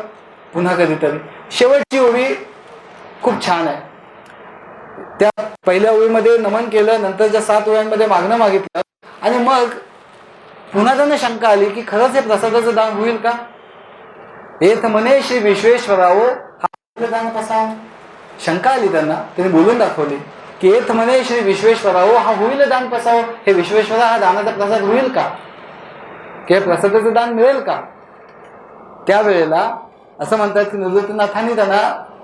[SPEAKER 2] पुन्हा कधीतरी. शेवटची ओवी खूप छान आहे. त्या पहिल्या ओळीमध्ये नमन केलं, नंतरच्या 7 ओव्यांमध्ये मागणं मागितलं आणि मग पुन्हा त्यांना शंका आली की खरंच हे प्रसादाचं दान होईल का? एथ म्हणे श्री विश्वेश्वराव हा दान कसा? शंका आली त्यांना. त्यांनी बोलून दाखवली की एथ म्हणे श्री विश्वेश्वराव हा होईल दान कसा? हे विश्वेश्वरा हा दानाचा प्रसाद होईल का? की प्रसादाचं दान मिळेल का? त्यावेळेला असं म्हणतात की निवृत्तीनाथांनी त्यांना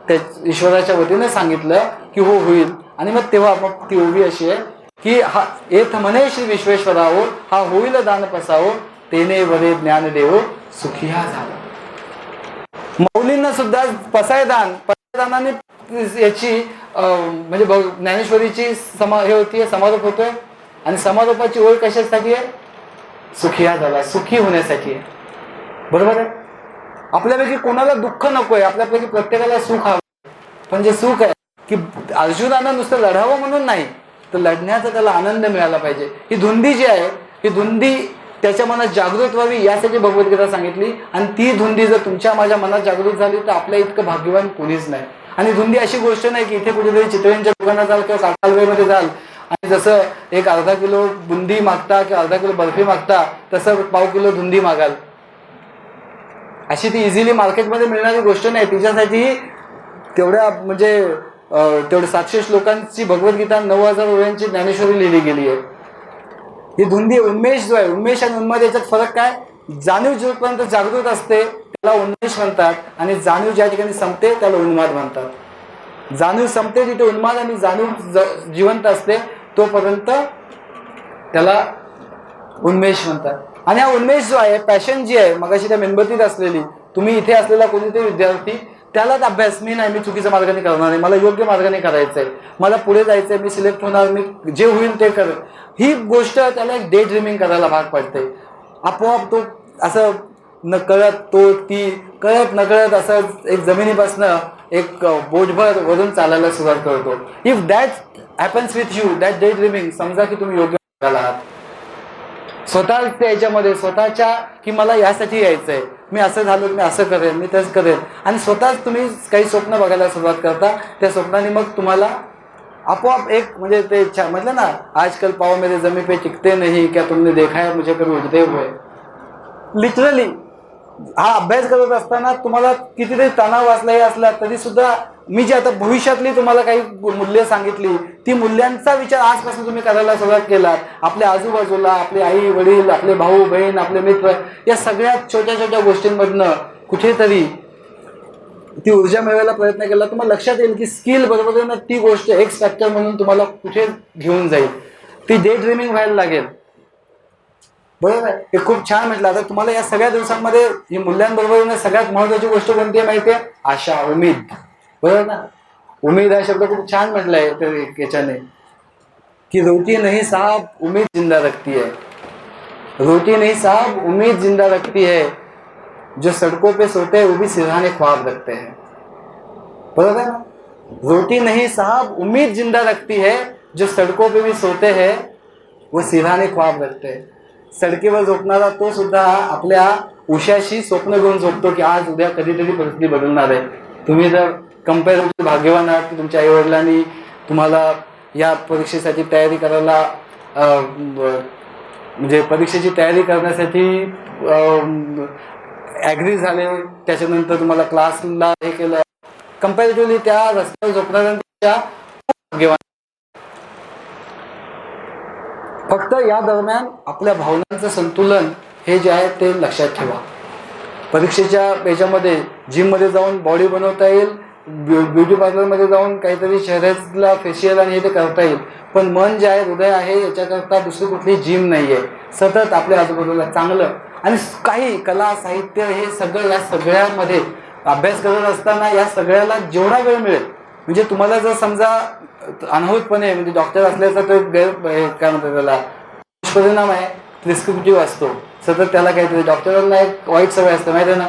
[SPEAKER 2] त्या ईश्वराच्या वतीने सांगितलं की हो होईल. आणि मग तेव्हा मग ती ओवी अशी आहे की हा एथ म्हणे श्री विश्वेश्वराव हा होईल दान पसावो तेने वरे ज्ञान देव सुखी हा झाला. मौलींना सुद्धा पसायदानाने याची म्हणजे ज्ञानेश्वरीची हे होतीये, समारोप होतोय आणि समारोपाची ओळ कशासाठी आहे? सुखी हा झाला, सुखी होण्यासाठी आहे. बरोबर आहे? आपल्यापैकी कोणाला दुःख नकोय, आपल्यापैकी प्रत्येकाला सुख हवं. पण जे सुख आहे की अर्जुनानं नुसतं लढावं म्हणून नाही तर लढण्याचा त्याला आनंद मिळाला पाहिजे. ही धुंदी जी आहे ही धुंदी त्याच्या मनात जागृत व्हावी यासाठी भगवद्गीता सांगितली. आणि ती धुंदी जर तुमच्या माझ्या मनात जागृत झाली तर आपल्या इतकं भाग्यवान कोणीच नाही. आणि धुंदी अशी गोष्ट नाही की इथे कुठेतरी चितळ्यांच्या दुकानात जाल किंवा काकालवेमध्ये जाल आणि जसं एक अर्धा किलो बुंदी मागता किंवा अर्धा किलो बर्फी मागता तसं पाव किलो धुंदी मागाल. अशी ती इझिली मार्केटमध्ये मिळणारी गोष्ट नाही. तिच्यासाठी तेवढ्या म्हणजे तेवढे 700 श्लोकांची भगवद्गीता, 9000 ओव्यांची ज्ञानेश्वरी लिहिली गेली आहे. ही धुंदी उन्मेष जो आहे, उन्मेष आणि उन्माद याच्यात फरक काय? जाणीव जोपर्यंत जागृत असते त्याला उन्मेष म्हणतात आणि जाणीव ज्या ठिकाणी संपते त्याला उन्माद म्हणतात. जाणीव संपते तिथे उन्माद आणि जाणीव जिवंत असते तोपर्यंत त्याला उन्मेष म्हणतात. आणि हा उन्मेष जो आहे, पॅशन जी आहे, मगाशी त्या मेणबत्तीत असलेली, तुम्ही इथे असलेला कोणीतरी विद्यार्थी त्यालाच अभ्यास, मी नाही, मी चुकीच्या मार्गाने करणार नाही, मला योग्य मार्गाने करायचं आहे, मला पुढे जायचं आहे, मी सिलेक्ट होणार, मी जे होईल ते कर, ही गोष्ट त्याला एक डे ड्रीमिंग करायला भाग पडते. आपोआप तो असं न कळत, तो ती कळत नकळत असं एक जमिनीपासनं एक बोटभर वरून चालायला सुरुवात करतो. If that happens with you, that day dreaming, समजा की तुम्ही योग्य मार्गाला आहात. स्वतः याच्यामध्ये स्वतःच्या की मला यासाठी यायचंय, मी असं झालो, मी असं करेन, मी तेच करेन, आणि स्वतःच तुम्ही काही स्वप्न बघायला सुरुवात करता. त्या स्वप्नाने मग तुम्हाला आपोआप एक म्हणजे ते म्हटलं ना, आजकल पाव मेरे जमी पे टिकते नहीं, क्या तुमने देखा है मुझे कभी उठते हुए. लिटरली हा अभ्यास करत असताना तुम्हाला कितीतरी तणाव असलाही असला तरी सुद्धा मी जी आता भविष्यातली तुम्हाला काही मूल्य सांगितली, ती मूल्यांचा विचार आजपासून तुम्ही करायला सुरुवात केलात. आपल्या आजूबाजूला आपले आई वडील, आपले भाऊ बहीण, आपले मित्र, या सगळ्या छोट्या छोट्या गोष्टींमधनं कुठेतरी ती ऊर्जा मिळवायला प्रयत्न केला, तुम्हाला लक्षात येईल की स्किल बरोबर ती गोष्ट एक्स फॅक्टर म्हणून तुम्हाला कुठे घेऊन जाईल. ती डे ड्रीमिंग व्हायला लागेल. बरोबर आहे. हे खूप छान म्हटलं. आता तुम्हाला या सगळ्या दिवसांमध्ये ही मूल्यांबरोबर सगळ्यात महत्वाची गोष्ट कोणती आहे माहिती आहे? आशा, उमेद. बरोबर ना? उमेद हा शब्द खूप छान म्हटलाय याच्याने की रोटी नहीं साहब उम्मीद जिंदा रखती है, रोटी नहीं साहब उम्मीद जिंदा रखती है, जो सड़कों पे सोते हैं वो भी सिरहाने ख्वाब रखते हैं. बरोबर है ना? रोटी नहीं साहब उम्मीद जिंदा रखती है, जो सड़कों पे भी सोते हैं वो सिरहाने ख्वाब रखते हैं. सडकेवर झोपणारा तो सुद्धा आपल्या उशाशी स्वप्न घेऊन झोपतो की आज उद्या कधीतरी परिस्थिती बदलणार आहे. तुम्ही जर कंपॅरेटिव्हली भाग्यवान आहात की तुमच्या आईवडिलांनी तुम्हाला या परीक्षेसाठी तयारी करायला म्हणजे परीक्षेची तयारी करण्यासाठी ॲग्री झाले, त्याच्यानंतर तुम्हाला क्लासला हे केलं. कंपॅरेटिव्हली त्या रस्त्यावर झोपणाऱ्यांच्या भाग्यवान. फक्त या दरम्यान आपल्या भावनांचं संतुलन हे जे आहे ते लक्षात ठेवा. परीक्षेच्या याच्यामध्ये जिममध्ये जाऊन बॉडी बनवता येईल, ब्युटी पार्लरमध्ये जाऊन काहीतरी चेहऱ्याला फेशियल आणि हे ते करता येईल, पण मन जे आहे, हृदय आहे, याच्याकरता दुसरी कुठली जिम नाही आहे. सतत आपल्या आजूबाजूला चांगलं आणि काही कला, साहित्य, हे सगळं, या सगळ्यामध्ये अभ्यास करत असताना या सगळ्याला जेवढा वेळ मिळेल, म्हणजे तुम्हाला जर समजा अनहूतपणे म्हणजे डॉक्टर असल्याचा तो काय म्हणतात त्याला दुष्परिणाम आहे, प्रिस्क्रिप्टिव्ह असतो सतत, त्याला काहीतरी डॉक्टरांना एक वाईट सवय असते माहिती आहे ना,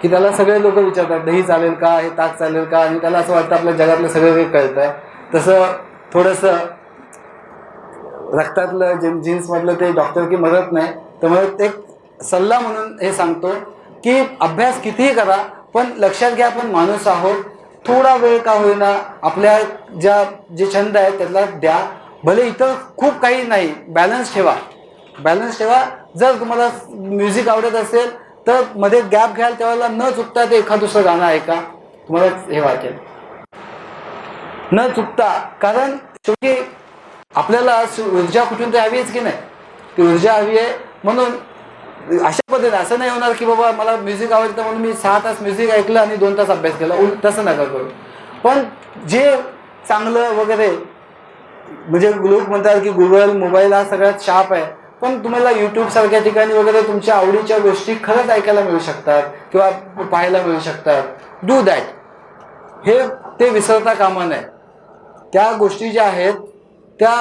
[SPEAKER 2] की त्याला सगळे लोक विचारतात दही चालेल का, हे ताक चालेल का, आणि त्याला असं वाटतं आपल्या जगातलं सगळं काही कळतं आहे. तसं थोडंसं रक्तातलं जीन्समधलं ते डॉक्टर की मदत नाही. त्यामुळे एक सल्ला म्हणून हे सांगतो की अभ्यास कितीही करा, पण लक्षात घ्या आपण माणूस आहोत. थोडा वेळ का होईना आपल्या जे छंद आहेत त्याला द्या. भले इतर खूप काही नाही, बॅलन्स ठेवा, बॅलन्स ठेवा. जर तुम्हाला म्युझिक आवडत असेल तर मध्ये गॅप घ्याल, त्यावेळेला न चुकता ते एखाद दुसरं गाणं ऐका, तुम्हाला हे वाटेल न चुकता. कारण शेवटी आपल्याला ऊर्जा कुठून तर हवीच की नाही, ती ऊर्जा हवी आहे. म्हणून अशा पद्धतीने असं नाही होणार की बाबा मला म्युझिक आवडतं म्हणून मी 6 तास म्युझिक ऐकलं आणि 2 तास अभ्यास केला, तसं नका करू. पण जे चांगलं वगैरे, म्हणजे लोक म्हणतात की गुगल, मोबाईल हा सगळ्यात शार्प आहे, पण तुम्हाला यूट्यूब सारख्या ठिकाणी वगैरे तुमच्या आवडीच्या गोष्टी खरंच ऐकायला मिळू शकतात किंवा पाहायला मिळू शकतात. Do that. हे ते विसरता कामा नये. त्या गोष्टी ज्या आहेत त्या,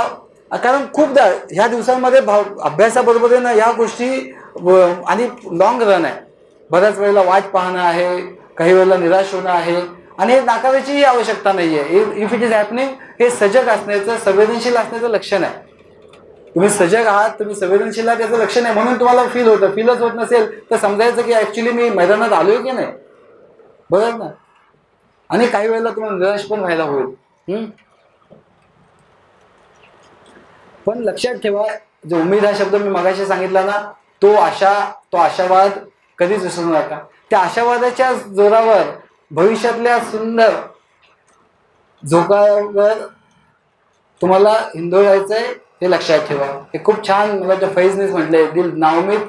[SPEAKER 2] कारण खूपदा ह्या दिवसांमध्ये अभ्यासाबरोबर ना ह्या गोष्टी आणि लॉंग रन आहे. बऱ्याच वेळेला वाट पाहणं आहे, काही वेळेला निराश होणं आहे, आणि हे नाकारायचीही आवश्यकता नाही आहे. इफ इट इज हॅपनिंग, हे सजग असण्याचं, संवेदनशील असण्याचं लक्षण आहे. तुम्ही सजग आहात, तुम्ही संवेदनशील आहात याचं लक्ष नाही, म्हणून तुम्हाला फील होतं. फीलच होत नसेल तर समजायचं की ऍक्च्युली मी मैदानात आलोय की नाही. बरोबर ना. आणि काही वेळेला तुम्हाला निराश पण व्हायला होईल. पण लक्षात ठेवा, जो उमेद हा शब्द मी मगाशी सांगितला ना, तो आशावाद कधीच विसरू नका. त्या आशावादाच्या जोरावर भविष्यातल्या सुंदर झोकावर तुम्हाला हिंदोळायचंय, हे लक्षात ठेवा. हे खूप छान मला त्या फैजनेच म्हटलंय, दिल नाउमीद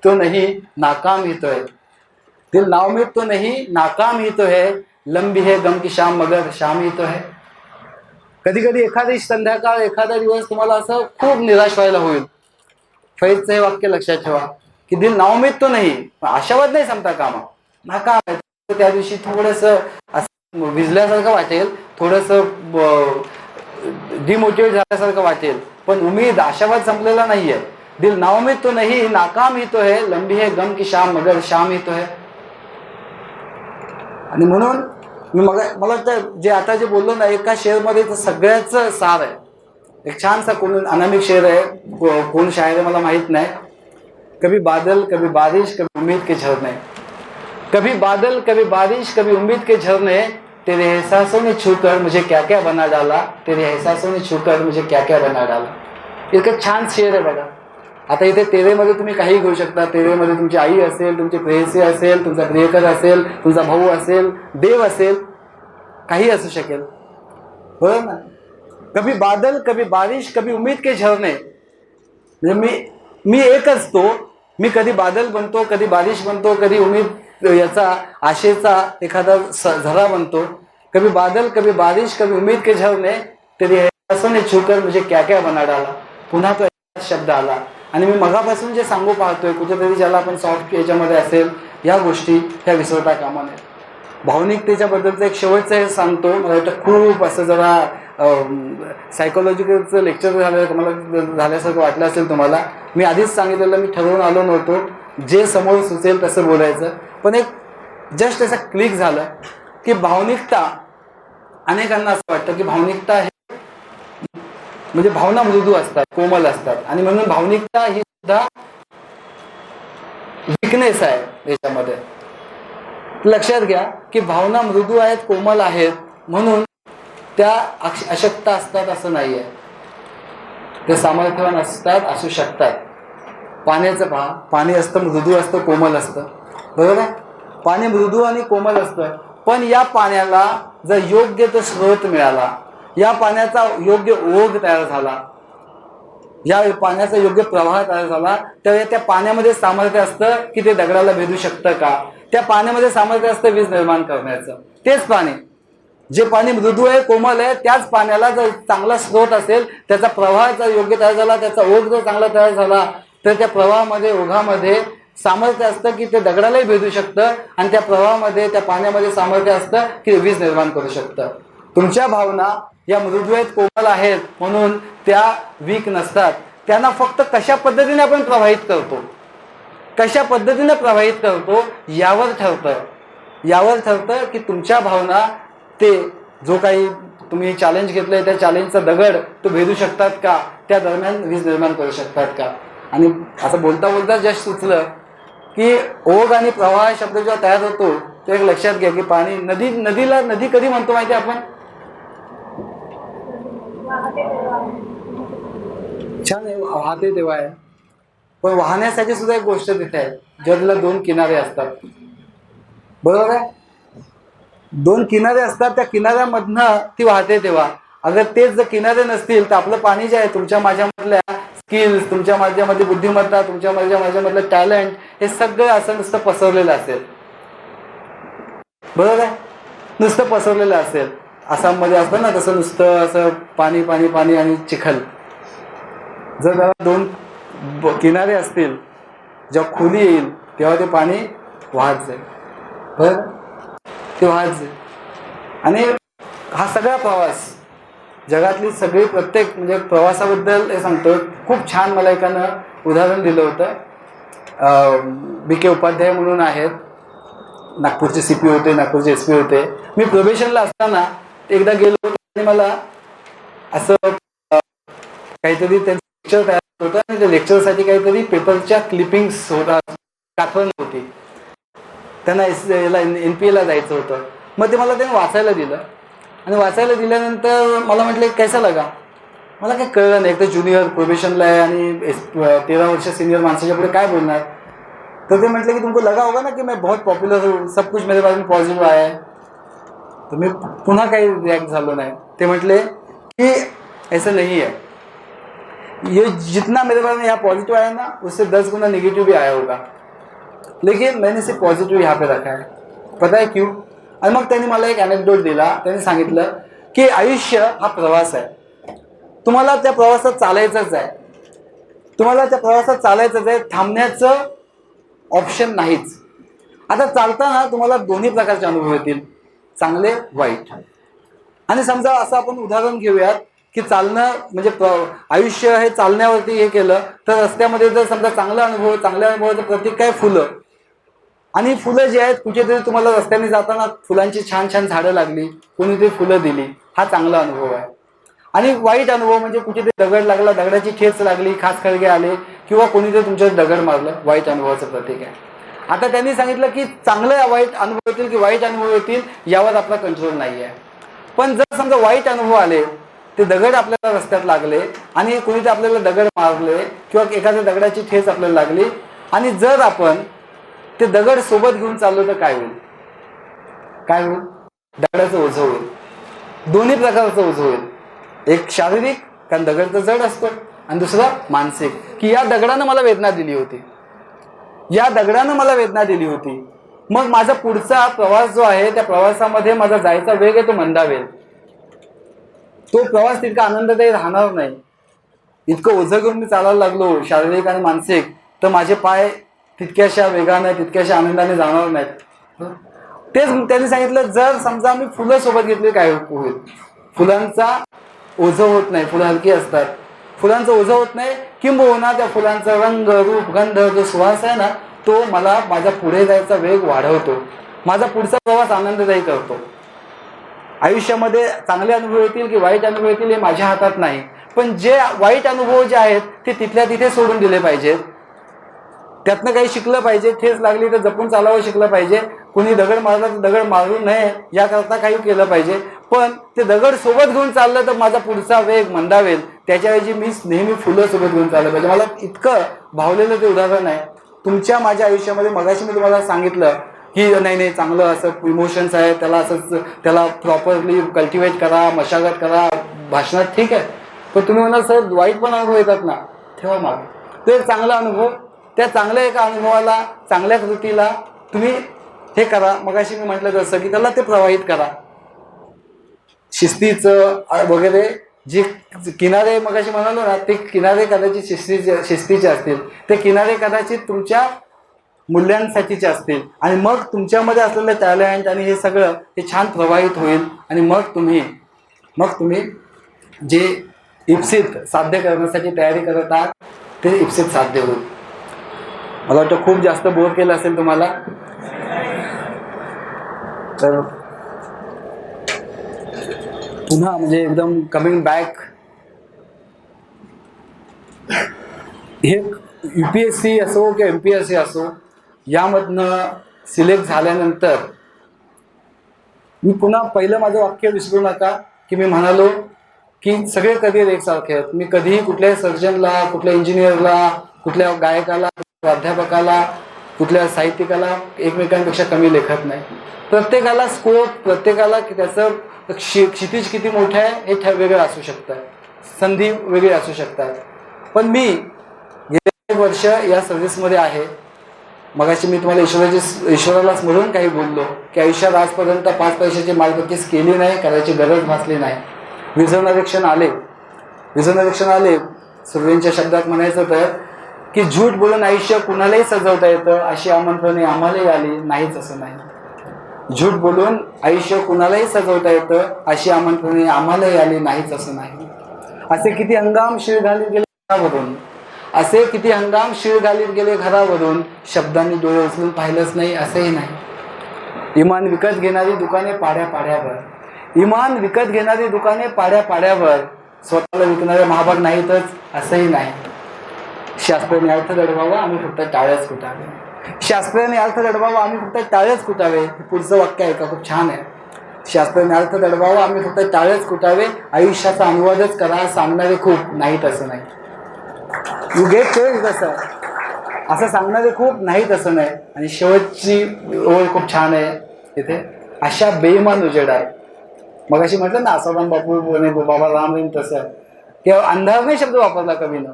[SPEAKER 2] तो नहीं नाकाम ही तो है. दिल नाउमीद तो नहीं नाकाम ही तो है, लंबी है गम की शाम मगर शाम ही तो है. कधी कधी एखादी संध्याकाळ, एखादा दिवस तुम्हाला असं खूप निराश व्हायला होईल. फैजचं हे वाक्य लक्षात ठेवा की दिल नाउमीद तो नाही, आशावाद नाही संपता कामा, नाकाम आहे. त्या दिवशी थोडस असं भिजल्यासारखं वाटेल, थोडस डिमोटिवेट झाल्यासारखं वाटेल, पण उमेद, आशावाद संपलेला नाहीये. दिल नाउमीद तो नहीं नाकाम ही तो है, लंबी है गम की शाम मगर शाम ही तो है. आणि म्हणून मी मला वाटतं जे बोललो ना, एका शेअरमध्ये सगळ्याच सार आहे. एक छानसा कोण अनामिक शेर आहे, कोण शायर आहे मला माहित नाही. कभी बादल कभी बारिश कभी उम्मीद के झरने, कभी बादल कभी बारिश कभी उम्मीद के झरने, तेरे एहसासों ने छूकर मुझे क्या क्या बना डाला, तेरे एहसासों ने छूकर मुझे क्या क्या बना डाला. इतकं छान शेर आहे बघा. आता इथे तेरेमध्ये तुम्ही काही घेऊ शकता. तेरेमध्ये तुमची आई असेल, तुमची प्रेयसी असेल, तुमचा प्रियकर असेल, तुमचा भाऊ असेल, देव असेल, काही असू शकेल. बरोबर ना. कभी बादल कभी बारिश कभी उम्मीद के झरने, म्हणजे मी एक असतो. मी कधी बादल बनतो, कधी बारिश बनतो, कधी उम्मीद याचा आशेचा एखादा झरा बनतो. कभी बादल कभी बारिश कभी उम्मीद के झरने, तेरी एहसासों ने छूकर मुझे क्या क्या बना डाला. पुन्हा तो शब्द आला. आणि मी मगापासून जे सांगू पाहतोय, कुठेतरी ज्याला आपण सॉफ्ट याच्यामध्ये असेल, या गोष्टी ह्या विसरता कामा नये. भावनिकतेच्या बद्दलचं एक शेवटचं हे सांगतो. मला वाटतं खूप असं जरा सायकोलॉजिकलचं लेक्चर झाल्यासारखं वाटलं असेल तुम्हाला. मी आधीच सांगितलेलं, मी ठरवून आलो नव्हतो, जे समोर सुचेल तसं बोलायचं. पण एक जस्ट असं क्लिक झालं की भावनिकता, अनेकांना असं वाटतं की भावनिकता हे म्हणजे भावना मृदू असतात, कोमल असतात, आणि म्हणून भावनिकता ही सुद्धा विकनेस आहे याच्यामध्ये. लक्षात घ्या की भावना मृदू आहेत, कोमल आहेत, म्हणून त्या अशक्त असतात असं नाहीये. ते सामर्थ्यवान असतात, असू शकतात. पाण्याचं पहा, पाणी असतं, मृदू असतं, कोमल असतं. बरोबर आहे. पाणी मृदू आणि कोमल असतं, पण या पाण्याला जर योग्य तो स्रोत मिळाला, या पाण्याचा योग्य ओघ तयार झाला, या पाण्याचा योग्य प्रवाह तयार झाला, त्यावेळी त्या पाण्यामध्ये सामर्थ्य असतं की ते दगडाला भेदू शकतं का. त्या पाण्यामध्ये सामर्थ्य असतं वीज निर्माण करण्याचं. तेच पाणी, जे पाणी मृदू आहे, कोमल आहे, त्याच पाण्याला जर चांगला स्रोत असेल, त्याचा प्रवाह जर योग्य तयार झाला, त्याचा ओघ जर चांगला तयार झाला, तर त्या प्रवाहामध्ये, ओघामध्ये सामर्थ्य असतं की ते दगडालाही भेदू शकतं, आणि त्या प्रवाहामध्ये, त्या पाण्यामध्ये सामर्थ्य असतं की वीज निर्माण करू शकतं. तुमच्या भावना या मृदू आहेत, कोमल आहेत, म्हणून त्या वीक नसतात. त्यांना फक्त कशा पद्धतीने आपण प्रवाहित करतो, कशा पद्धतीने प्रवाहित करतो यावर ठरतं की तुमच्या भावना, ते जो काही तुम्ही चॅलेंज घेतलंय त्या चॅलेंजचा दगड तो भेदू शकतात का, त्या दरम्यान वीज निर्माण करू शकतात का. आणि असं बोलता बोलता जस्ट सुचलं की ओघ आणि प्रवाह शब्द जेव्हा तयार होतो, तो एक लक्षात घ्या की पाणी, नदीला नदी कधी म्हणतो माहिती आपण, छान आहे, वाहते तेव्हा आहे. पण वाहण्यासाठी सुद्धा एक गोष्ट तिथे आहे, ज्याला दोन किनारे असतात. बरोबर आहे. दोन किनारे असतात, त्या किनाऱ्यामधनं ती वाहते तेव्हा. अगर तेच जर किनारे नसतील तर आपलं पाणी जे आहे, तुमच्या माझ्यामधल्या स्किल्स, तुमच्या माझ्यामध्ये बुद्धिमत्ता, तुमच्या माझ्यामधलं टॅलेंट, हे सगळं असं नुसतं पसरलेलं असेल. बरोबर आहे. नुसतं पसरलेलं असेल. आसाममध्ये असतं ना तसं, नुसतं असं पाणी पाणी पाणी आणि चिखल. जर त्याला दोन किनारे असतील, जेव्हा खोली येईल तेव्हा ते पाणी वाहत जाईल. बरं, ते वाहत जाईल. आणि हा सगळा प्रवास, जगातली सगळी प्रत्येक म्हणजे प्रवासाबद्दल हे सांगतो. खूप छान मला एकानं उदाहरण दिलं होतं. BK उपाध्याय म्हणून आहेत, नागपूरचे CP होते, नागपूरचे SP होते. मी प्रोबेशनला असताना एकदा गेलो आणि मला असं काहीतरी त्यांचं लेक्चर तयार होतं आणि त्या लेक्चरसाठी काहीतरी पेपरच्या क्लिपिंग्स होतात, काठवण होती. त्यांना NPA ला जायचं होतं. मग ते मला त्यांनी वाचायला दिलं आणि वाचायला दिल्यानंतर मला म्हटले कैसा लगा. मला काही कळलं नाही. एक तर ज्युनियर प्रोबेशनला आहे आणि 13 वर्ष सिनियर माणसाच्या पुढे काय बोलणार. तर ते म्हटले की तुमको लगा होगा ना कि मैं बहुत पॉप्युलर हूँ, सब कुछ मेरे बारे में पॉझिटिव्ह आहे. तर मी पुन्हा काही रिॲक्ट झालो नाही. ते म्हटले कि ऐसा नहीं है, ये जितना मेरे बारे में यहाँ पॉजिटिव आया ना उससे 10 गुना नेगेटिव भी आया होगा, लेकिन मैंने सिर्फ पॉझिटिव्ह यहाँ पे रखा है. पता है क्यों. आणि मग त्यांनी मला एक अनेक्डोट दिला. त्यांनी सांगितलं की आयुष्य हा प्रवास आहे, तुम्हाला त्या प्रवासात चालायचंच आहे, तुम्हाला त्या प्रवासात चालायचंच आहे, थांबण्याचं ऑप्शन नाहीच. आता चालताना तुम्हाला दोन्ही प्रकारचे अनुभव येतील, चांगले वाईट. आणि समजा असं आपण उदाहरण घेऊयात की चालणं म्हणजे आयुष्य हे चालण्यावरती हे केलं तर रस्त्यामध्ये जर समजा चांगला अनुभव, चांगल्या अनुभवाचं प्रतीक काय फुलं. आणि फुलं जी आहेत कुठेतरी तुम्हाला रस्त्याने जाताना फुलांची छान छान झाडं लागली, कोणीतरी फुलं दिली, हा चांगला अनुभव आहे. आणि वाईट अनुभव म्हणजे कुठेतरी दगड लागला, दगडाची ठेच लागली, खास खळगे आले किंवा कोणीतरी तुमच्यावर दगड मारलं, वाईट अनुभवाचं प्रतीक आहे. आता त्यांनी सांगितलं की चांगले वाईट अनुभव येतील की वाईट अनुभव येतील यावर आपला कंट्रोल नाही आहे. पण जर समजा वाईट अनुभव आले, ते दगड आपल्याला रस्त्यात लागले आणि कोणीतरी आपल्याला दगड मारले किंवा एखाद्या दगडाची ठेच आपल्याला लागली आणि जर आपण ते दगड सोबत घेऊन चाललो तर काय होईल. काय होईल. दगडाचं ओझं होईल. दोन्ही प्रकारचं ओझं होईल. एक शारीरिक, कारण दगड तर जड असतो, आणि दुसरा मानसिक, की या दगडानं मला वेदना दिली होती, या दगडानं मला वेदना दिली होती. मग माझा पुढचा प्रवास जो आहे त्या प्रवासामध्ये माझा जायचा वेग आहे तो मंदावेल, तो प्रवास तितका आनंददायी राहणार नाही. इतकं ओझं घेऊन मी चालायला लागलो शारीरिक आणि मानसिक तर माझे पाय तितक्याशा वेगाने तितक्याशा आनंदाने जाणार नाहीत. तेच त्यांनी सांगितलं जर समजा मी फुलं सोबत घेतली काय होईल. फुलांचा ओझं होत नाही, फुलं हलकी असतात, फुलांचं ओझं होत नाही, किंबहुना त्या फुलांचा रंग रूप गंध जो सुवास आहे ना तो मला माझ्या पुढे जायचा वेग वाढवतो, माझा पुढचा प्रवास आनंददायी करतो. आयुष्यामध्ये चांगले अनुभव येतील की वाईट अनुभव येतील हे माझ्या हातात नाही, पण जे वाईट अनुभव जे आहेत ते तिथल्या तिथे सोडून दिले पाहिजेत. त्यातनं काही शिकलं पाहिजे. ठेच लागली तर जपून चालावं शिकलं पाहिजे. कोणी दगड मारला तर दगड मारू नये याकरता काही केलं पाहिजे. पण ते दगड सोबत घेऊन चाललं तर माझा पुढचा वेग मंदावेल, त्याच्याऐवजी मी नेहमी फुलं सोबत घेऊन चाललं पाहिजे. मला इतकं भावलेलं ते उदाहरण आहे तुमच्या माझ्या आयुष्यामध्ये. मगाशी मी तुम्हाला सांगितलं की नाही चांगलं असं इमोशन्स आहे, त्याला असंच त्याला प्रॉपरली कल्टिवेट करा, मशागत करा भाषणात, ठीक आहे. पण तुम्ही म्हणाल सर वाईट पण अनुभव येतात ना, ठेवा मागे तो एक चांगला अनुभव. त्या चांगल्या एका अनुभवाला, चांगल्या कृतीला तुम्ही हे करा. मगाशी मी म्हटलं तसं की त्याला ते प्रवाहित करा. शिस्तीचं वगैरे जे किनारे मगाशी म्हणालो ना ते किनारे कदाचित शिस्तीचे असतील, ते किनारे कदाचित तुमच्या मूल्यांसाठीचे असतील आणि मग तुमच्यामध्ये असलेलं टॅलेंट आणि हे सगळं हे छान प्रवाहित होईल आणि मग तुम्ही जे इप्सित साध्य करण्यासाठी तयारी करत आहात ते इप्सित साध्य होईल. मला वाटतं खूप जास्त बोर केलं असेल तुम्हाला, तर पुन्हा म्हणजे एकदम कमिंग बॅक. हे UPSC असो किंवा MPSC असो यामधनं सिलेक्ट झाल्यानंतर मी पुन्हा पहिलं माझं वाक्य विसरू नका की मी म्हणालो की सगळे करिअर एकसारखे आहेत. मी कधीही कुठल्याही सर्जनला, कुठल्या इंजिनियरला, कुठल्या गायकाला, प्राध्यापकाला, कुठल्या साहित्यिकाला एकमेकांपेक्षा कमी लेखत नाही. प्रत्येकाला स्कोप, प्रत्येकाला त्याचं क्षितिज किती मोठं आहे हे वेगळं असू शकतं, संधी वेगळी असू शकतात. पण मी गेले वर्ष या सर्व्हिसमध्ये आहे. मगाशी मी तुम्हाला ईश्वराला स्मरून काही बोललो की आयुष्यात आजपर्यंत 5 पैशाची मालमत्तीच केली नाही, करायची गरज भासली नाही. विजनरेक्षण आले. सुरवेंच्या शब्दात म्हणायचं तर की झूट बोलून आयुष्य कुणालाही सजवता येतं अशी आमंत्रणे आम्हालाही आली नाहीच असं नाही. झूट बोलून आयुष्य कुणालाही सजवता येतं अशी आमंत्रणे आम्हालाही आली नाहीच असं नाही. असे किती हंगाम शिळ घालीत गेले घरावरून, असे किती हंगाम शिळ घालीत गेले घरावरून, शब्दांनी डोळे उचलून पाहिलंच नाही असंही नाही. इमान विकत घेणारी दुकाने पाड्या पाड्यावर, इमान विकत घेणारी दुकाने पाड्या पाड्यावर, स्वतःला विकणारे महाभाग नाहीतच असंही नाही. शास्त्राने अर्थ दडवावा आम्ही फक्त टाळ्याच कुटावे. शास्त्राने अर्थ दडवावा आम्ही फक्त टाळ्याच कुटावे. पुढचं वाक्य आहे का, खूप छान आहे. शास्त्राने अर्थ दडवावा आम्ही फक्त टाळ्याच कुटावे. आयुष्याचा अनुवादच करा सांगणारे खूप नाहीत असं नाही. You get it. असं सांगणारे खूप नाहीत असं नाही. आणि शेवटची ओळ खूप छान आहे इथे. अशा बेईमान उजेडात, मग अशी म्हटलं ना आसाराम बापू बाबा राम तसं, किंवा अंधार नाही शब्द वापरला कवीनं.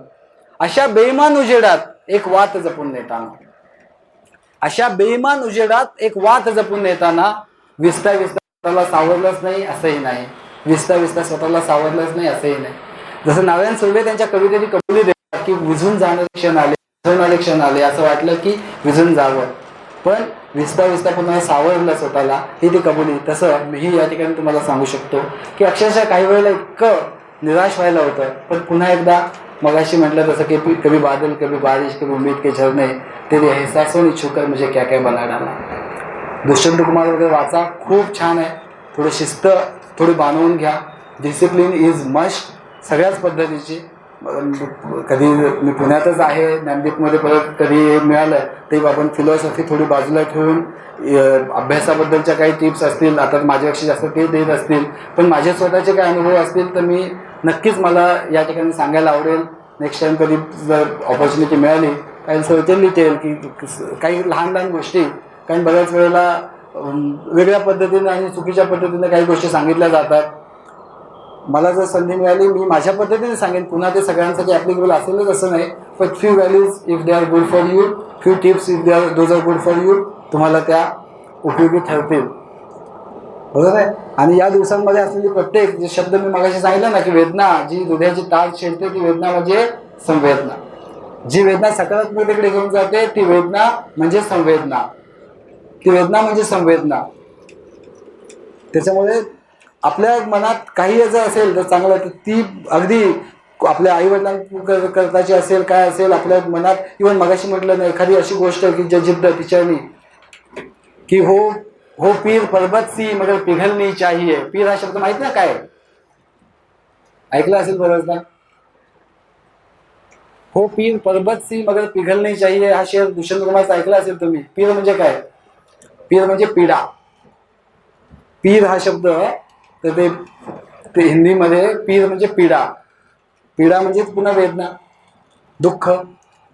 [SPEAKER 2] अशा बेईमान उजेडात एक वात जपून नेताना, अशा बेईमान उजेडात एक वात जपून नेताना विस्ता विस्ता स्वतःला सावरलंच नाही असंही नाही. विस्ता विस्ता स्वतःला सावरलंच नाही असंही नाही. जसं नारायण सुर्वे त्यांच्या कवितेची कबुली देतात की विझून जाणारे क्षण आले, विझवणारे क्षण आले. असं वाटलं की विझून जावं, पण विस्ता विस्ता पुन्हा सावरलं स्वतःला, ही ती कबुली. तसं मीही या ठिकाणी तुम्हाला सांगू शकतो की अक्षरशः काही वेळेला इतकं निराश व्हायला होतं, पण पुन्हा एकदा मगाशी म्हटलं तसं की कभी बादल कभी बारिश कभी उम्मीद के झरने तेरे एहसासों ने छूकर मुझे क्या क्या बना डाला. दुष्यंत कुमार वगैरे वाचा, खूप छान आहे. थोडी शिस्त थोडी बांधवून घ्या. डिसिप्लिन इज मस्ट सगळ्याच पद्धतीची. कधी मी पुण्यातच आहे, ज्ञानदीपमध्ये परत कधी मिळालं तरी आपण फिलॉसॉफी थोडी बाजूला ठेवून अभ्यासाबद्दलच्या काही टिप्स असतील, आता माझ्यापेक्षा जास्त ते देत असतील, पण माझे स्वतःचे काही अनुभव असतील तर मी नक्कीच मला या ठिकाणी सांगायला आवडेल. नेक्स्ट टाइम कधी जर ऑपॉर्च्युनिटी मिळाली काही सर्टनली टेल की काही लहान लहान गोष्टी, कारण बऱ्याच वेळेला वेगळ्या पद्धतीने आणि चुकीच्या पद्धतीने काही गोष्टी सांगितल्या जातात. मला जर संधी मिळाली मी माझ्या पद्धतीने सांगेन. पुन्हा ते सगळ्यांसाठी ॲप्लिकेबल असेलच असं नाही, पण few values if they are good for you, few tips if they are those are good for you, तुम्हाला त्या उपयोगी ठरतील. बरोबर आहे. आणि या दिवसांमध्ये असलेली प्रत्येक जे शब्द मी मगाशी सांगितलं ना की वेदना, जी हृदयाची तार छेडते ती वेदना म्हणजे संवेदना. जी वेदना सकारात्मकतेकडे घेऊन जाते ती वेदना म्हणजे संवेदना. ती वेदना म्हणजे संवेदना. त्याच्यामुळे आपल्या मनात काही जर असेल तर चांगलं, तर ती अगदी आपल्या आईवडिलांकरताची असेल काय असेल आपल्या मनात. इव्हन मगाशी म्हटलं ना एखादी अशी गोष्ट की ज्या जिद्द तिच्यानी की हो पीर पर्वत सी मगर पिघलनी चाहिए. पीर हा शब्द माहित ना काय, ऐकलं असेल बरोबर. हो पीर पर्वत सी मगर पिघलनी चाहिए हा शेर दुष्यंत कुमारचा ऐकला असेल तुम्ही. पीर म्हणजे काय, पीर म्हणजे पीडा. पीर हा शब्द तर ते हिंदीमध्ये पीर म्हणजे पीडा. पीडा म्हणजे पुन्हा वेदना, दुःख.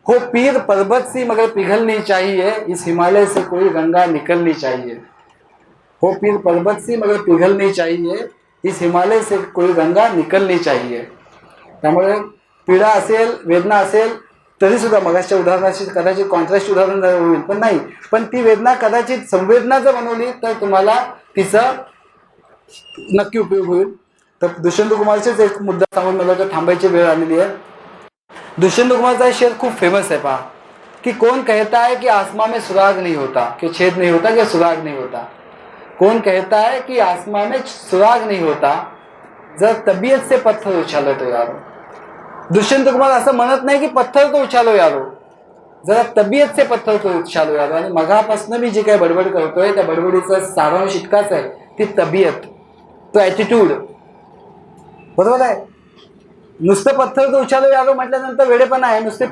[SPEAKER 2] हो पीर पर्वत सी मगर पिघलनी चाहिए, इस हिमालय से कोई गंगा निकलनी चाहिए. हो पीर पर्वत सी मगर पिघलनी चाहिए, इस हिमालय से कोई गंगा निकलनी चाहिए. त्यामुळे पीडा असेल, वेदना असेल तरी सुद्धा मगाच्या उदाहरणाशी कदाचित कॉन्ट्रास्ट उदाहरण होईल, पण नाही, पण ती वेदना कदाचित संवेदना जर बनवली तर तुम्हाला तिचा नक्की उपयोग होईल. तर दुष्यंत कुमारचेच एक मुद्दा सांगून मला तर थांबायची वेळ आलेली आहे. दुष्यंत कुमारचा शेर खूप फेमस आहे पहा, कि कौन कहता है कि आसमां में सुराग नहीं होता, कि छेद नहीं होता, कि सुराग नहीं होता. कौन कहता है कि आसमां में सुराग नहीं होता, जर तबीयत से पत्थर उछालो तो यारो. दुष्यंत कुमार असं म्हणत नाही की पत्थर तो उछालो यारो, जरा तबीयत से पत्थर तो उछालो यारो. आणि मगापासून मी जी काही बडबड करतोय त्या बडबडीचा सारांश इतकाच आहे, ती तबीयत, तो ॲटिट्यूड. बरोबर आहे. नुसतं पत्थर तो उछालो यारो म्हटल्यानंतर वेडेपणा आहे. नुसते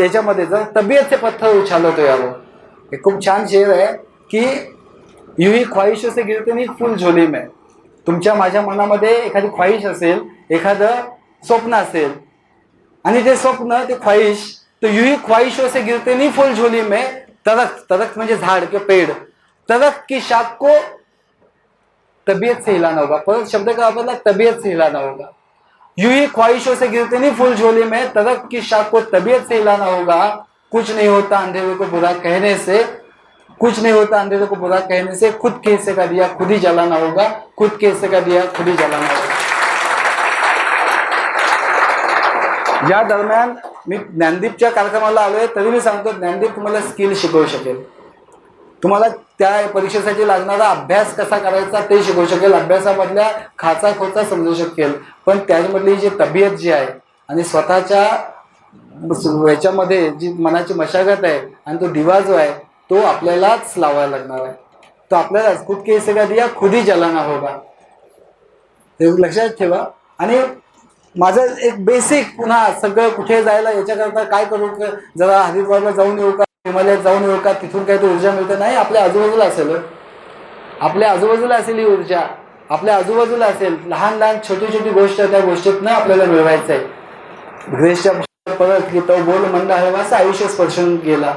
[SPEAKER 2] याच्यामध्ये जर तबीयत से पत्थर उछालो तो यारो, हे खूप छान शेर आहे की यू ही ख्वाहिशों से गिरते नहीं फुल झोली में. तुमच्या माझ्या मनामध्ये एखादी ख्वाहिश असेल, एखादं स्वप्न असेल आणि ते स्वप्न ते ख्वाहिश तो यू ही ख्वाहिशों से गिरते नहीं फुल झोली में, तरक, तरक म्हणजे झाड किंवा पेड़, तरक की शाख को तबीयत से हिलाना होगा. परत शब्द का वापरला, तबीयत से हिलाना होगा. यूं ही ख्वाहिशों से गिरते नहीं फूल झोली में, तरक की शाख को तबीयत से हिलाना होगा. कुछ नहीं होता अंधेरे को बुरा कहने से, कुछ नहीं होता अंधेरे को बुरा कहने से, खुद के हिस्से का दिया खुद ही जलाना होगा, खुद के हिस्से का दिया खुद ही जलाना होगा. या दरम्यान मी ज्ञानदीपच्या कार्यक्रमाला आलोय तरी मी सांगतो, ज्ञानदीप तुम्हाला स्किल शिकवू शकेल, तुम्हाला त्या परीक्षेसाठी लागणारा अभ्यास कसा करायचा ते शिकवू शकेल, अभ्यासामधल्या खाचा खोचा समजू शकेल. पण त्यामधली जी तबियत जी आहे आणि स्वतःच्या याच्यामध्ये जी मनाची मशागत आहे आणि तो दिवा जो आहे तो आपल्यालाच लावायला लागणार आहे. तो आपल्यालाच खुद के हिस्से का दिया खुद ही जलाना होगा, हे लक्षात ठेवा. आणि माझं एक बेसिक पुन्हा सगळं कुठे जायला याच्याकरता काय करू, जरा हरिद्वारला जाऊन येऊ का, हिमालयात जाऊन येऊ का, तिथून काही तर ऊर्जा मिळते, नाही, आपल्या आजूबाजूला असेल, आपल्या आजूबाजूला असेल ही ऊर्जा, आपल्या आजूबाजूला असेल. लहान लहान छोटी छोटी गोष्ट त्या गोष्टीतनं आपल्याला मिळवायचं आहे. ग्रेसच्या परत की तो बोल मंद आहे असं आयुष्य स्पर्शून गेला.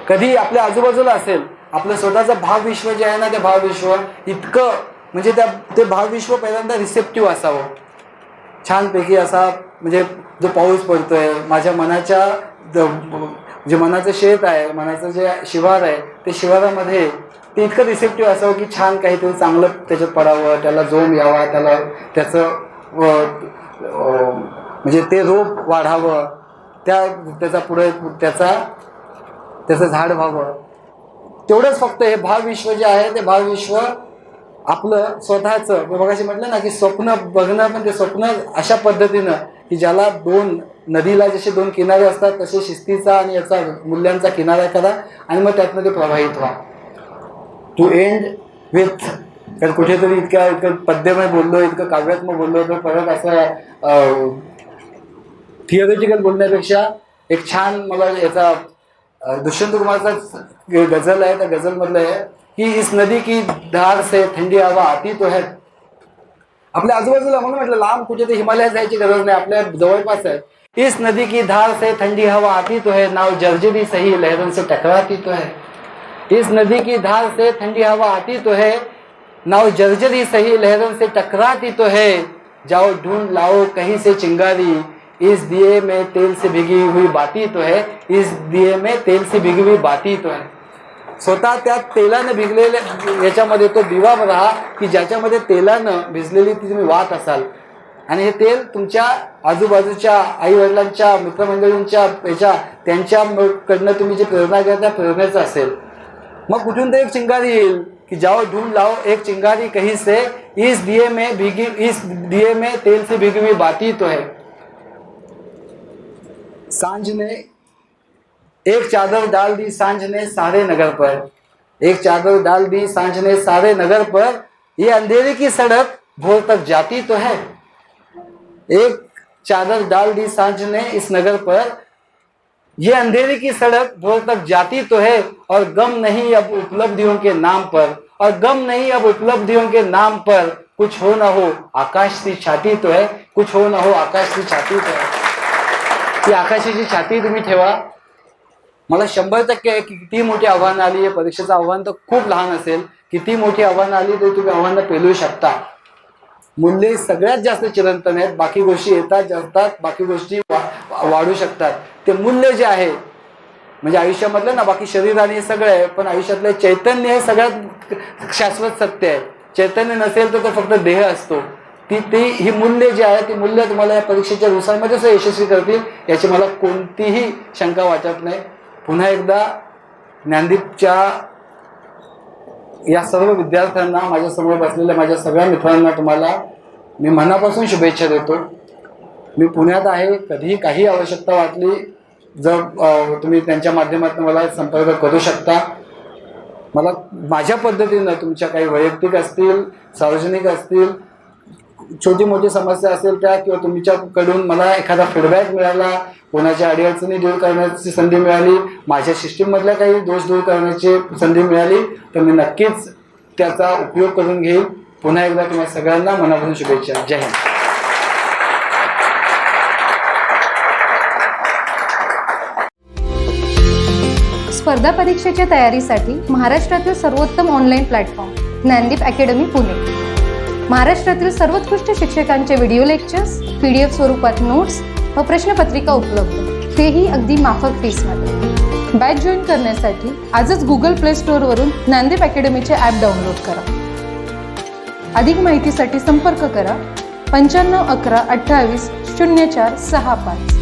[SPEAKER 2] कधी आपल्या आजूबाजूला असेल, आपलं स्वतःचं भावविश्व जे आहे ना, ते भावविश्व इतकं म्हणजे ते भावविश्व पहिल्यांदा रिसेप्टिव्ह असावं, छानपैकी असा, म्हणजे जो पाऊस पडतोय माझ्या मनाच्या जे मनाचं शेत आहे, मनाचं जे शिवार आहे, ते शिवारामध्ये ते इतकं रिसेप्टिव्ह असावं की छान काहीतरी चांगलं त्याच्यात पडावं, त्याला जोम यावा, त्याचं म्हणजे ते रोप वाढावं, त्याचा पुढे त्याचं झाड व्हावं. तेवढंच फक्त हे भावविश्व जे आहे ते भावविश्व आपलं स्वतःचं. मी मगाशी म्हटलं ना की स्वप्न बघणं, पण ते स्वप्न अशा पद्धतीनं की ज्याला नदीला जसे 2 किनारे असतात तसे शिस्तीचा आणि याचा मूल्यांचा किनारा करा आणि मग त्यातनं ते प्रवाहित व्हा. टू एंड विथ, कारण कुठेतरी इतकं पद्यमय बोललो, इतकं काव्यात्मक बोललो, तर परत असं थिअरिटिकल बोलण्यापेक्षा एक छान मला याचा दुष्यंत कुमारचा गझल आहे, त्या गझलमधलं आहे की इस नदी की धार से थंडी हवा आती तो है. आपल्या आजूबाजूला, म्हणून म्हटलं लांब कुठे ते हिमालयात जायची गरज नाही, आपल्या जवळपास आहे. इस नदी की धार से ठंडी हवा आती तो है, नाव जर्जरी सही लहरों से टकराती तो है. इस नदी की धार से ठंडी हवा आती तो है, नाव जर्जरी सही लहरों से टकराती तो है. जाओ ढूंढ लाओ कहीं से चिंगारी, इस दिए में तेल से भिगी हुई बाती तो है, इस दिए में तेल से भिगी हुई बाती तो है. स्वतः त्या तेलानं भिजलेल्या याच्यामध्ये तो दिवा राहा की ज्याच्यामध्ये तेलानं भिजलेली ती तुम्ही वात असाल. आणि हे तेल तुमच्या आजूबाजूच्या आईवडिलांच्या, मित्रमंडळींच्या त्यांच्याकडनं तुम्ही जे प्रेरणा घ्या त्या प्रेरणेचं असेल. मग कुठून ते एक चिंगारी येईल कि जाओ ढूंढ लाओ एक चिंगारी कहीं से, इस दिए में तेल से भिगी हुई बाती तो है. सांझ ने एक चादर डाल दी सांझ ने सारे नगर पर, एक चादर डाल दी सांझ ने सारे नगर पर, ये अंधेरे की सड़क भोर तक जाती तो है. एक चादर डाल दी सांझ ने इस नगर पर, ये अंधेरे की सड़क भोर तक जाती तो है. और गम नहीं अब उपलब्धियों के नाम पर, और गम नहीं अब उपलब्धियों के नाम पर, कुछ हो ना हो आकाश की छाती तो है, कुछ हो ना हो आकाश की छाती तो है. ती आकाशाची छाती तुम्ही ठेवा. मला 100% किती मोठी आव्हानं आली आहे, परीक्षेचं आव्हान तर खूप लहान असेल, किती मोठी आव्हानं आली तरी तुम्ही आव्हानं पेलू शकता. मूल्ये सगळ्यात जास्त चिरंतन आहेत, बाकी गोष्टी येतात जातात, बाकी गोष्टी वाढू शकतात. ते मूल्य जे आहे म्हणजे आयुष्यामधलं ना, बाकी शरीर आणि हे सगळं आहे, पण आयुष्यातलं चैतन्य हे सगळ्यात शाश्वत सत्य आहे. चैतन्य नसेल तर तो फक्त देह असतो. ही मूल्य जी आहे ती मूल्य तुम्हाला या परीक्षेच्या दिवसांमध्येच यशस्वी करतील याची मला कोणतीही शंका वाटत नाही. पुन्हा एकदा ज्ञानदीपच्या या सर्व विद्यार्थ्यांना, माझ्यासमोर बसलेल्या माझ्या सगळ्या मित्रांना तुम्हाला मी मनापासून शुभेच्छा देतो. मी पुण्यात आहे, कधीही काही आवश्यकता वाटली जर तुम्ही त्यांच्या माध्यमातून मला संपर्क करू शकता. मला माझ्या पद्धतीनं तुमच्या काही वैयक्तिक असतील, सार्वजनिक असतील, छोटी मोठी समस्या असेल त्या, किंवा तुमच्याकडून मला एखादा फीडबॅक मिळाला, कोणाच्या अडीअडचणी दूर करण्याची संधी मिळाली, माझ्या सिस्टीममधल्या काही दोष दूर करण्याची संधी मिळाली, तर मी नक्कीच त्याचा उपयोग करून घेईन. पुन्हा एकदा तुम्हाला सगळ्यांना मनापासून शुभेच्छा. जय हिंद.
[SPEAKER 1] स्पर्धा परीक्षेच्या तयारीसाठी महाराष्ट्रातील सर्वोत्तम online platform Dnyandeep Academy Pune. महाराष्ट्रातील सर्वोत्कृष्ट शिक्षकांचे व्हिडिओ लेक्चर्स, PDF स्वरूपात नोट्स व प्रश्नपत्रिका उपलब्ध, तेही अगदी माफक फीसमध्ये. बॅच जॉईन करण्यासाठी आजच गुगल प्ले स्टोअरवरून ज्ञानदीप अकॅडमीचे ॲप डाउनलोड करा. अधिक माहितीसाठी संपर्क करा 95 11 28 04 65.